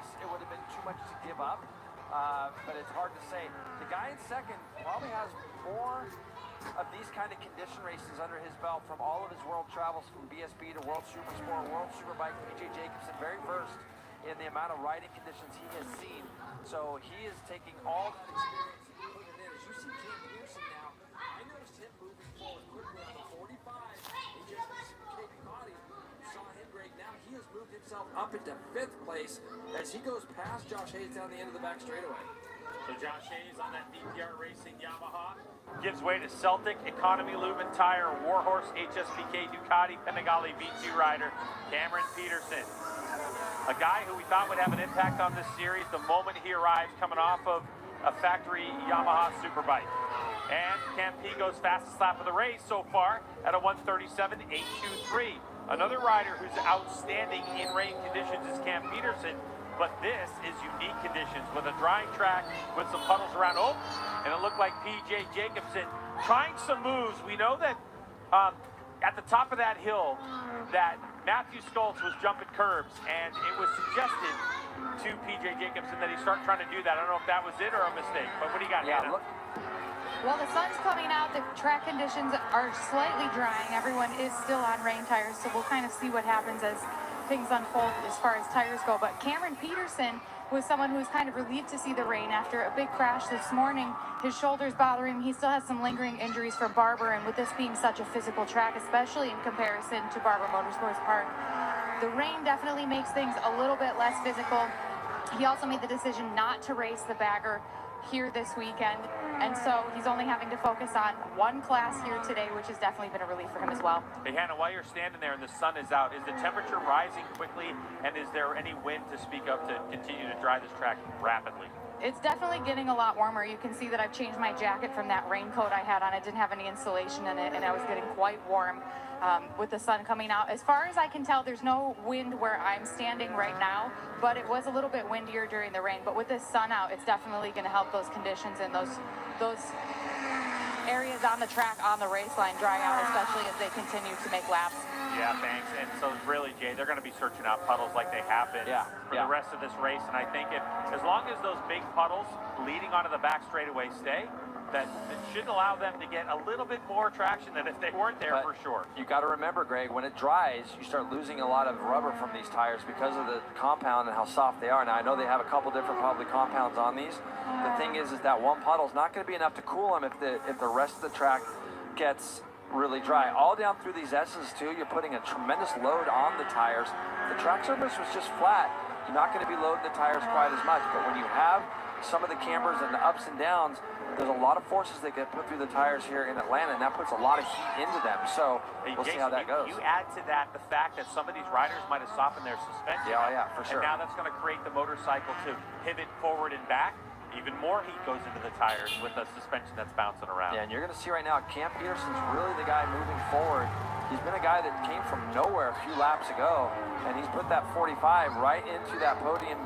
race, it would have been too much to give up. But it's hard to say. The guy in second probably has more of these kind of condition races under his belt from all of his world travels, from BSB to World Supersport, World Superbike. PJ Jacobsen very versed in the amount of riding conditions he has seen. So he is taking all that experience. As you see Cam Pearson now, I noticed him moving forward quickly on the 45. He just Ducati. Saw him great. Now he has moved himself up into 5th place as he goes past Josh Hayes down the end of the back straightaway. So Josh Hayes on that DPR Racing Yamaha gives way to Celtic, Economy Lubin Tire, Warhorse, HSBK, Ducati, Panigale V2 rider, Cameron Peterson. A guy who we thought would have an impact on this series the moment he arrives, coming off of a factory Yamaha Superbike. And Campy goes fastest lap of the race so far at a 1:37.823. Another rider who's outstanding in rain conditions is Cam Peterson, but this is unique conditions with a drying track with some puddles around. Oh, and it looked like PJ Jacobsen trying some moves. We know that at the top of that hill that Matthew Stoltz was jumping curbs, and it was suggested to PJ Jacobsen that he start trying to do that. I don't know if that was it or a mistake, but what do you got, Hannah? Well, the sun's coming out. The track conditions are slightly drying. Everyone is still on rain tires, so we'll kind of see what happens as things unfold as far as tires go. But Cameron Peterson was someone who was kind of relieved to see the rain after a big crash this morning. His shoulder's bothering him. He still has some lingering injuries from Barber, and with this being such a physical track, especially in comparison to Barber Motorsports Park, the rain definitely makes things a little bit less physical. He also made the decision not to race the bagger here this weekend, and so he's only having to focus on one class here today, which has definitely been a relief for him as well. Hey Hannah, while you're standing there and the sun is out, is the temperature rising quickly, and is there any wind to speak of to continue to dry this track rapidly? It's definitely getting a lot warmer. You can see that I've changed my jacket from that raincoat I had on. It didn't have any insulation in it, and I was getting quite warm with the sun coming out. As far as I can tell, there's no wind where I'm standing right now, but it was a little bit windier during the rain. But with this sun out, it's definitely going to help those conditions and those areas on the track on the race line dry out, especially as they continue to make laps. Yeah, thanks. And so really, Jay, they're going to be searching out puddles like they have been for the rest of this race. And I think as long as those big puddles leading onto the back straightaway stay, that should allow them to get a little bit more traction than if they weren't there, for sure. You got to remember, Greg, when it dries, you start losing a lot of rubber from these tires because of the compound and how soft they are. Now, I know they have a couple different probably compounds on these. The thing is that one puddle is not going to be enough to cool them if the rest of the track gets really dry. All down through these S's too, you're putting a tremendous load on the tires. If the track surface was just flat, you're not going to be loading the tires quite as much. But when you have some of the cambers and the ups and downs, there's a lot of forces that get put through the tires here in Atlanta, and that puts a lot of heat into them. So we'll see how that goes. You add to that the fact that some of these riders might have softened their suspension. Yeah, for sure. And now that's going to create the motorcycle to pivot forward and back. Even more heat goes into the tires with a suspension that's bouncing around. Yeah, and you're going to see right now, Cam Peterson's really the guy moving forward. He's been a guy that came from nowhere a few laps ago, and he's put that 45 right into that podium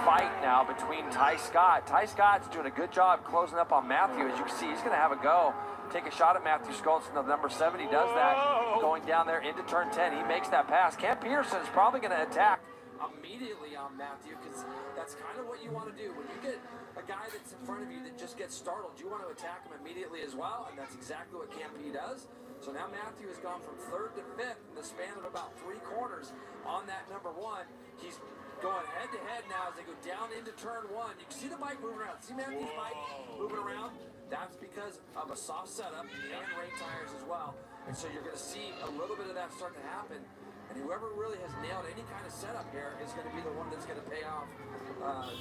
fight now between Ty Scott. Ty Scott's doing a good job closing up on Matthew. As you can see, he's going to have a go. Take a shot at Matthew Stoltz, the number 7. He does that going down there into turn 10. He makes that pass. Cam Peterson is probably going to attack immediately on Matthew, because that's kind of what you want to do. When you get a guy that's in front of you that just gets startled, you want to attack him immediately as well, and that's exactly what Campy does. So now Matthew has gone from 3rd to 5th in the span of about 3 corners on that number 1. He's going head-to-head now as they go down into turn 1. You can see the bike moving around. See Matthew's bike moving around? That's because of a soft setup and rain tires as well. And so you're going to see a little bit of that start to happen. And whoever really has nailed any kind of setup here is going to be the one that's going to pay off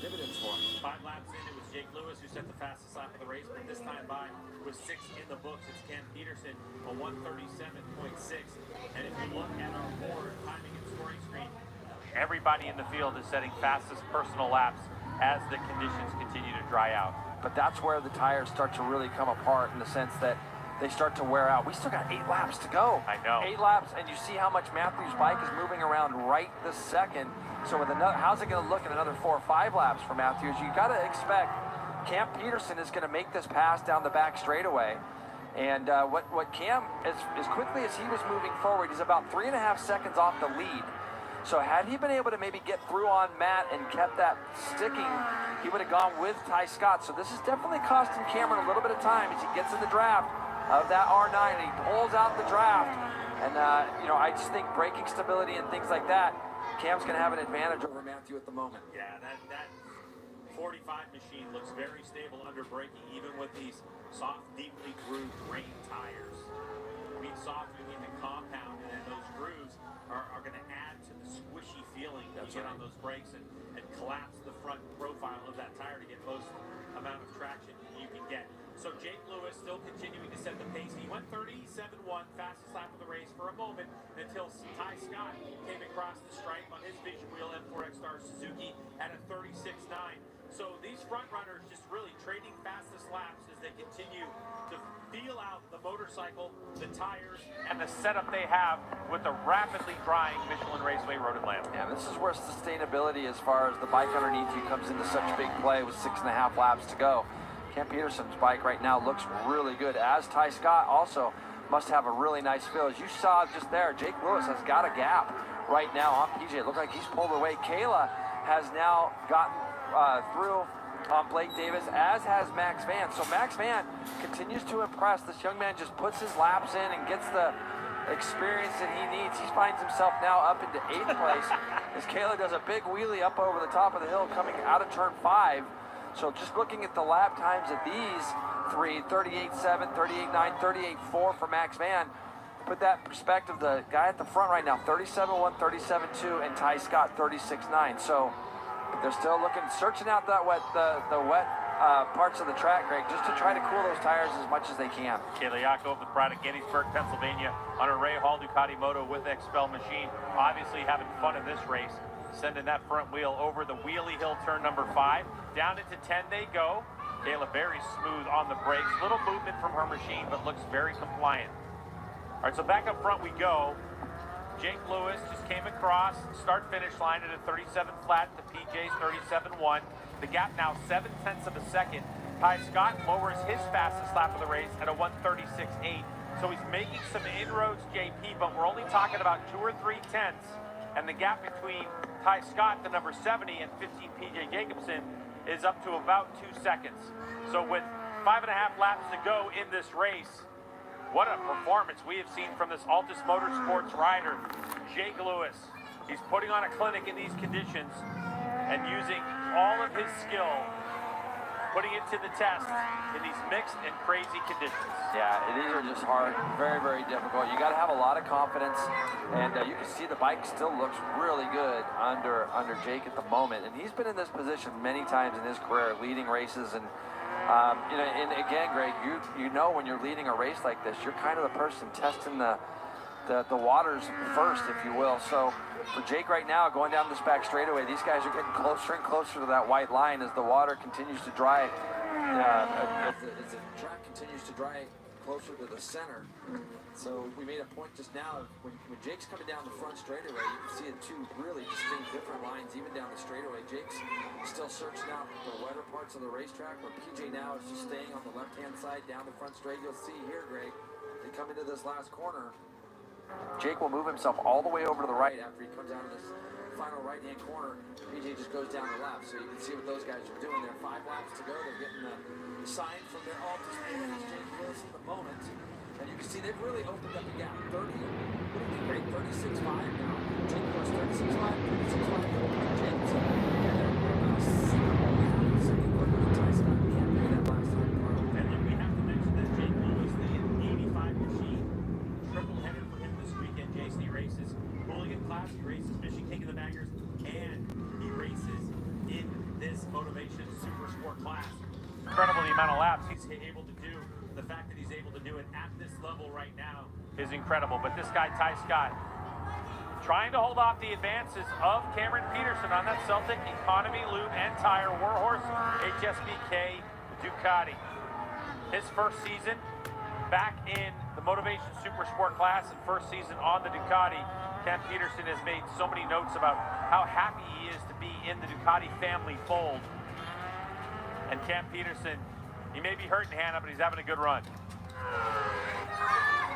dividends for him. 5 laps in, it was Jake Lewis who set the fastest lap of the race, but this time by with 6 in the books. It's Cam Peterson, a 1:37.6. And if you look at our board timing and scoring screen, everybody in the field is setting fastest personal laps as the conditions continue to dry out. But that's where the tires start to really come apart in the sense that they start to wear out. We still got 8 laps to go. I know. 8 laps, and you see how much Matthew's bike is moving around right this second. So with another, how's it going to look in another 4 or 5 laps for Matthews? You got to expect Cam Peterson is going to make this pass down the back straightaway. And what Cam, as quickly as he was moving forward, he's about 3.5 seconds off the lead. So had he been able to maybe get through on Matt and kept that sticking, he would have gone with Ty Scott. So this is definitely costing Cameron a little bit of time as he gets in the draft of that R9 and he pulls out the draft. And, you know, I just think braking stability and things like that, Cam's going to have an advantage over Matthew at the moment. Yeah, that 45 machine looks very stable under braking, even with these soft, deeply grooved rain tires. I mean, soft meaning the compound, and then those grooves are going to add to the squishy feeling you get on those brakes and collapse the front profile of that tire to get most amount of traction you can get. So Jake Lewis still continuing to set the pace. He went 37-1, fastest lap of the race for a moment until Ty Scott came across the stripe on his Vision Wheel M4 X-Star Suzuki at a 36-9. So these front runners just really trading fastest laps as they continue to feel out the motorcycle, the tires, And the setup they have with the rapidly drying Michelin Raceway Road Lamp. Yeah, this is where sustainability as far as the bike underneath you comes into such big play with 6.5 laps to go. Cam Peterson's bike right now looks really good, as Ty Scott also must have a really nice feel. As you saw just there, Jake Lewis has got a gap right now on PJ. It looked like he's pulled away. Kayla has now gotten through on Blake Davis, as has Max Van. So Max Van continues to impress. This young man just puts his laps in and gets the experience that he needs. He finds himself now up into 8th place as Kayla does a big wheelie up over the top of the hill coming out of turn 5. So just looking at the lap times of these three, 38.7, 38.9, 38.4 for Max Van. Put that in perspective, the guy at the front right now, 37.1, 37.2, and Ty Scott, 36.9. So they're still looking, searching out that wet, the wet parts of the track, Greg, just to try to cool those tires as much as they can. Kayla Yaakov, the pride of Gettysburg, Pennsylvania, on a Ray Hall Ducati Moto with XPEL machine, obviously having fun in this race. Sending that front wheel over the wheelie hill turn number 5. Down into 10 they go. Kayla very smooth on the brakes. Little movement from her machine, but looks very compliant. All right, so back up front we go. Jake Lewis just came across, start-finish line at a 37 flat to PJ's 37.1. The gap now 0.7 of a second. Ty Scott lowers his fastest lap of the race at a 136.8. So he's making some inroads, JP, but we're only talking about 2 or 3 tenths. And the gap between Ty Scott, the number 70, and 15 PJ Jacobsen is up to about 2 seconds. So with 5.5 laps to go in this race, what a performance we have seen from this Altus Motorsports rider, Jake Lewis. He's putting on a clinic in these conditions and using all of his skill, putting it to the test in these mixed and crazy conditions. Yeah, these are just hard, very, very difficult. You got to have a lot of confidence, and you can see the bike still looks really good under Jake at the moment. And he's been in this position many times in his career, leading races. And you know, and again, Greg, you know when you're leading a race like this, you're kind of the person testing the waters first, if you will. So for Jake right now, going down this back straightaway, these guys are getting closer and closer to that white line as the water continues to dry. As the track continues to dry closer to the center. So we made a point just now, when Jake's coming down the front straightaway, you can see two really distinct different lines, even down the straightaway. Jake's still searching out the wetter parts of the racetrack, where PJ now is just staying on the left-hand side down the front straight. You'll see here, Greg, they come into this last corner. Jake will move himself all the way over to the right. After he comes out of this final right-hand corner, PJ just goes down the left. So you can see what those guys are doing there. 5 laps to go. They're getting the sign from their Altus managers, Jake Lewis, at the moment. And you can see they've really opened up the gap. 30, great, 36.5 now. Jake Lewis, 36.5, 36.5 for James. And they're about a second quicker than Ty Scott. Can't do that last time. And then we have to mention that Jake Lewis, the 85 machine, triple-header for him this weekend. JC races Hooligan class, he races Mission King of the Baggers, and he races in this Motivation Super Sport class. Incredible the amount of laps He's able to do. The fact that he's able to do it at this level right now is incredible. But this guy, Ty Scott, trying to hold off the advances of Cameron Peterson on that Celtic Economy Lube and Tire Warhorse HSBK Ducati. His first season back in the Motivation Super Sport class and first season on the Ducati. Cam Peterson has made so many notes about how happy he is to be in the Ducati family fold. And Cam Peterson, he may be hurting Hannah, but he's having a good run.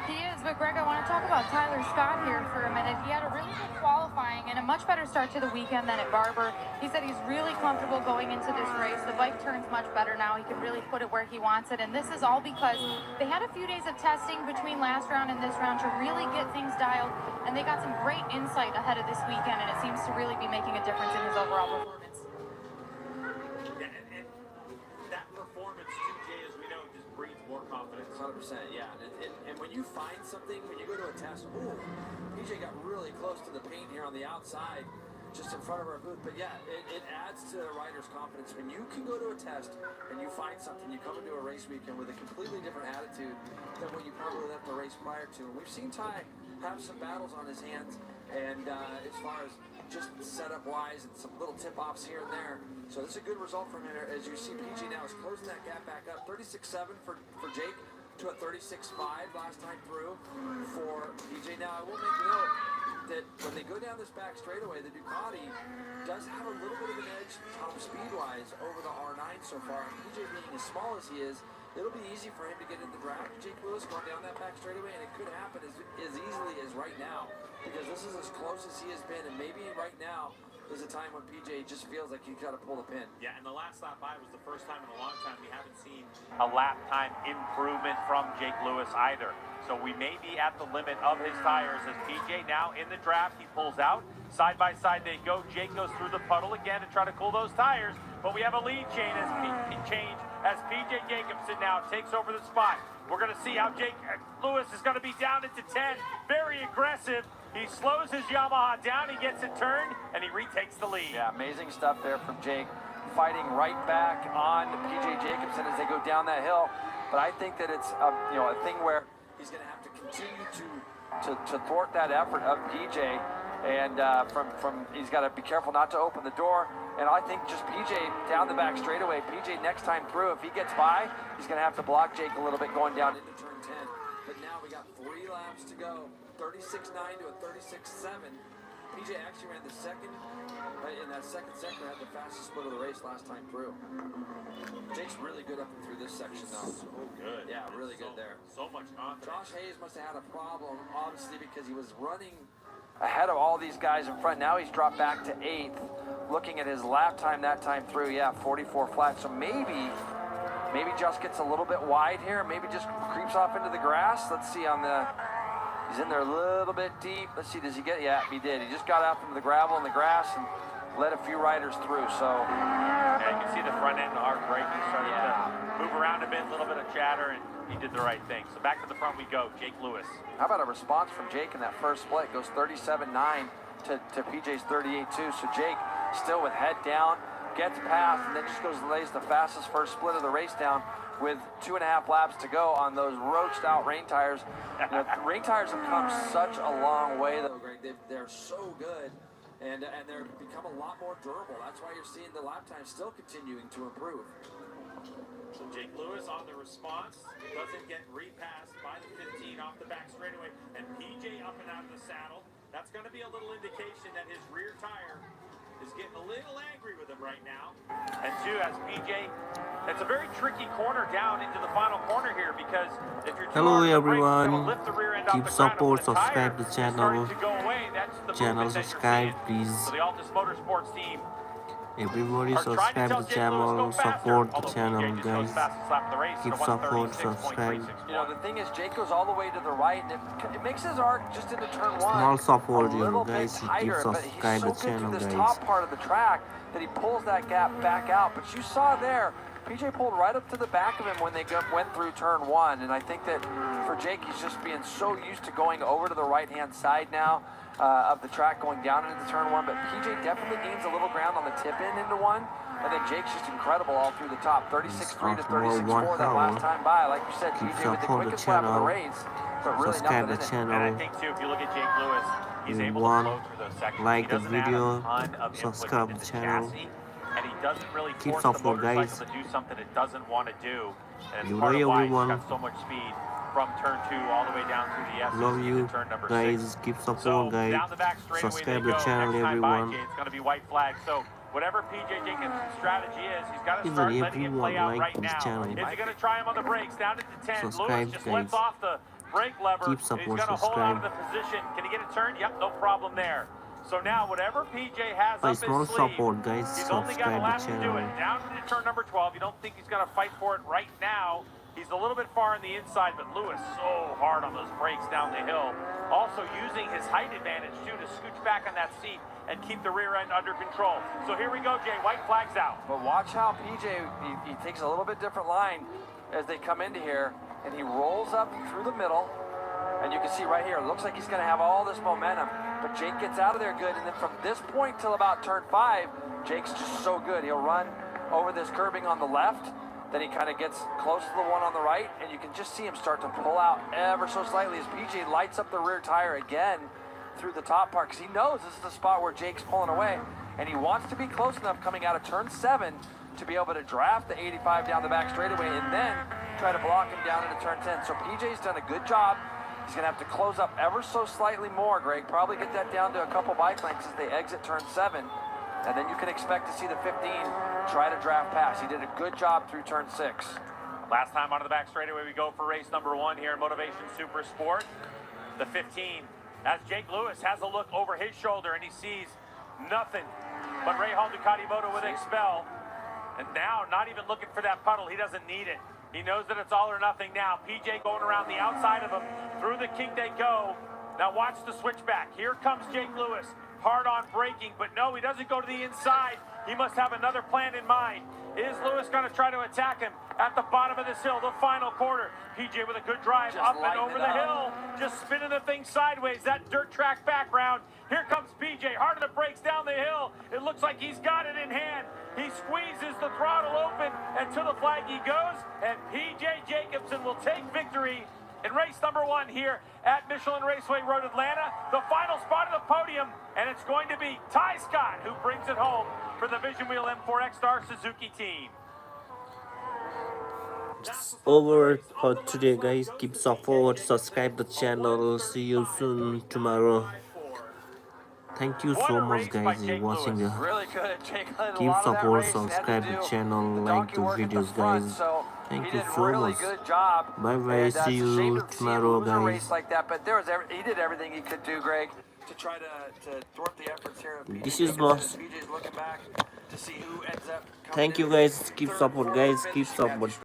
He is, but Greg, I want to talk about Tyler Scott here for a minute. He had a really good qualifying and a much better start to the weekend than at Barber. He said he's really comfortable going into this race. The bike turns much better now. He can really put it where he wants it, and this is all because they had a few days of testing between last round and this round to really get things dialed, and they got some great insight ahead of this weekend, and it seems to really be making a difference in his overall performance. Yeah, and that performance too, Jay, as we know, just breeds more confidence. 100%, yeah. And when you find something, when you go to a test, ooh, PJ got really close to the paint here on the outside, just in front of our booth. But yeah, it adds to a rider's confidence. When you can go to a test and you find something, you come into a race weekend with a completely different attitude than what you probably left the race prior to. And we've seen Ty have some battles on his hands, and as far as just setup-wise and some little tip-offs here and there. So this is a good result from him. As you see, PJ now is closing that gap back up. 36.7 for Jake to a 36.5 last time through for PJ. Now, I will make note that when they go down this back straightaway, the Ducati does have a little bit of an edge top speed-wise over the R9 so far. And PJ being as small as he is, it'll be easy for him to get in the draft. Jake Lewis going down that back straightaway, and it could happen as easily as right now, because this is as close as he has been, and maybe right now is a time when PJ just feels like he's got to pull the pin. Yeah, and the last lap by was the first time in a long time we haven't seen A lap time improvement from Jake Lewis either. So we may be at the limit of his tires as PJ now in the draft. He pulls out. Side by side they go. Jake goes through the puddle again to try to cool those tires. But we have a lead change as PJ Jacobsen now takes over the spot. We're going to see how Jake Lewis is going to be down into 10. Very aggressive. He slows his Yamaha down. He gets it turned, and he retakes the lead. Yeah, amazing stuff there from Jake, fighting right back on PJ Jacobsen as they go down that hill. But I think that it's a thing where He's going to have to continue to thwart that effort of PJ, and he's got to be careful not to open the door. And I think just PJ down the back straightaway, PJ next time through, if he gets by, he's going to have to block Jake a little bit going down into turn 10. But now we got 3 laps to go. 36.9 to a 36.7. PJ actually ran the second, in that second sector, had the fastest split of the race last time through. Jake's really good up and through this section, though. So good. Yeah, really good there. So much confidence. Josh Hayes must have had a problem, obviously, because he was running ahead of all these guys in front. Now he's dropped back to 8th. Looking at his lap time that time through, yeah, 44 flat. So maybe just gets a little bit wide here. Maybe just creeps off into the grass. Let's see on the... He's in there a little bit deep. Let's see, does he get... Yeah, he did. He just got out into the gravel and the grass and let a few riders through, so... Yeah, you can see the front end arc right. He started to move around a bit, a little bit of chatter, and he did the right thing. So back to the front we go. Jake Lewis. How about a response from Jake in that first split? Goes 37.9 to PJ's 38.2. So Jake still with head down, gets past, and then just goes and lays the fastest first split of the race down with 2.5 laps to go on those roached out rain tires. Rain tires have come such a long way, though, Greg. They're so good, and they're become a lot more durable. That's why you're seeing the lap time still continuing to improve. So Jake Lewis on the response, doesn't get repassed by the 15 off the back straightaway, and PJ up and out of the saddle. That's going to be a little indication that his rear tire is getting a little angry with him right now. And two, as PJ, it's a very tricky corner down into the final corner here, because if you're Hello everyone, lift the rear end off keep the ground, support, and when the tire subscribe the is channel, starting to go away, that's the movement that you're subscribe seeing. please. So the Altus Motorsports team Everybody subscribe the channel, support the channel guys, keep support, subscribe. You know, the thing is, Jake goes all the way to the right, and it makes his arc just into turn 1 Small support a you little guys, bit tighter, keep but subscribe he's the so good channel through this guys. top part of the track that he pulls that gap back out. But you saw there, PJ pulled right up to the back of him when they went through turn 1, and I think that for Jake, he's just being so used to going over to the right-hand side now of the track, going down into turn 1. But PJ definitely gains a little ground on the tip in into 1, and then Jake's just incredible all through the top. 36.3 to 36.4 that last time by. Like you said, PJ with the quickest lap of the race, but really subscribe nothing the in it. channel. And I think too, if you look at Jake Lewis, he's able to flow through those sections. Like He the doesn't add video, a ton of input subscribe into the channel. chassis, and he doesn't really Keep force the support, motorcycle guys. to do something it doesn't want to do. And it's You part know of why everyone. he's got so much speed from turn 2 all the way down through the S Love you to turn number guys, 6. keep support So guys, down the back straightaway subscribe they the go. channel Next time by everyone. Jay, it's going to be white flag. So whatever PJ Jacobsen's strategy is, he's got to Even start if letting you it play want out like right this now. channel, Is he going to try him on the brakes down into 10? subscribe Lewis just guys. lets off the brake lever. Keep He's support, going to hold on to subscribe. the position. Can he get it turned? Yep, no problem there. So now, whatever PJ has By up his small sleeve, support, guys, he's only got a subscribe lap the to do it. channel. Down to turn number 12. You don't think he's going to fight for it right now. He's a little bit far on the inside, but Lewis so hard on those brakes down the hill. Also using his height advantage, too, to scooch back on that seat and keep the rear end under control. So here we go, Jay. White flag's out. But watch how PJ, he takes a little bit different line as they come into here, and he rolls up through the middle. And you can see right here, it looks like he's going to have all this momentum. But Jake gets out of there good. And then from this point till about turn 5, Jake's just so good. He'll run over this curbing on the left. Then he kind of gets close to the one on the right. And you can just see him start to pull out ever so slightly as PJ lights up the rear tire again through the top part. Because he knows this is the spot where Jake's pulling away. And he wants to be close enough coming out of turn 7 to be able to draft the 85 down the back straightaway and then try to block him down into turn 10. So PJ's done a good job. He's going to have to close up ever so slightly more, Greg. Probably get that down to a couple bike lengths as they exit turn 7. And then you can expect to see the 15 try to draft past. He did a good job through turn 6. Last time onto the back straightaway we go for race number 1 here in Motivation Super Sport. The 15, as Jake Lewis has a look over his shoulder and he sees nothing but Rahal Ducati Moto with Expel. And now, not even looking for that puddle. He doesn't need it. He knows that it's all or nothing now. PJ going around the outside of him. Through the kink they go. Now watch the switchback. Here comes Jake Lewis. Hard on braking, but no, he doesn't go to the inside. He must have another plan in mind. Is Lewis going to try to attack him at the bottom of this hill, the final quarter? PJ with a good drive Just up and lighten over it the up. hill. Just spinning the thing sideways, that dirt track background. Here comes PJ, hard on the brakes down the hill. It looks like he's got it in hand. He squeezes the throttle open, and to the flag he goes, and PJ Jacobsen will take victory in race number 1 here at Michelin Raceway Road, Atlanta. The final spot of the podium, and it's going to be Ty Scott who brings it home for the Vision Wheel M4 Star Suzuki team. It's over for today, guys. Keep support, subscribe the channel. See you soon tomorrow. Thank you so much, guys, for watching the Really good. Jake led a keep lot of that support, race and had to subscribe do the channel, the like donkey the work at the videos, front, guys. so Thank he you did so really much. good job. Bye bye. And, See it's a shame you to see him tomorrow, lose a race guys. like that, but he did everything he could do, Greg, to try to thwart the efforts here of PJ This is Jacobsen lost. as PJ's looking back to see who ends up coming Thank you, in guys. Keep third, support, fourth, guys. fifth, Keep finishing at support.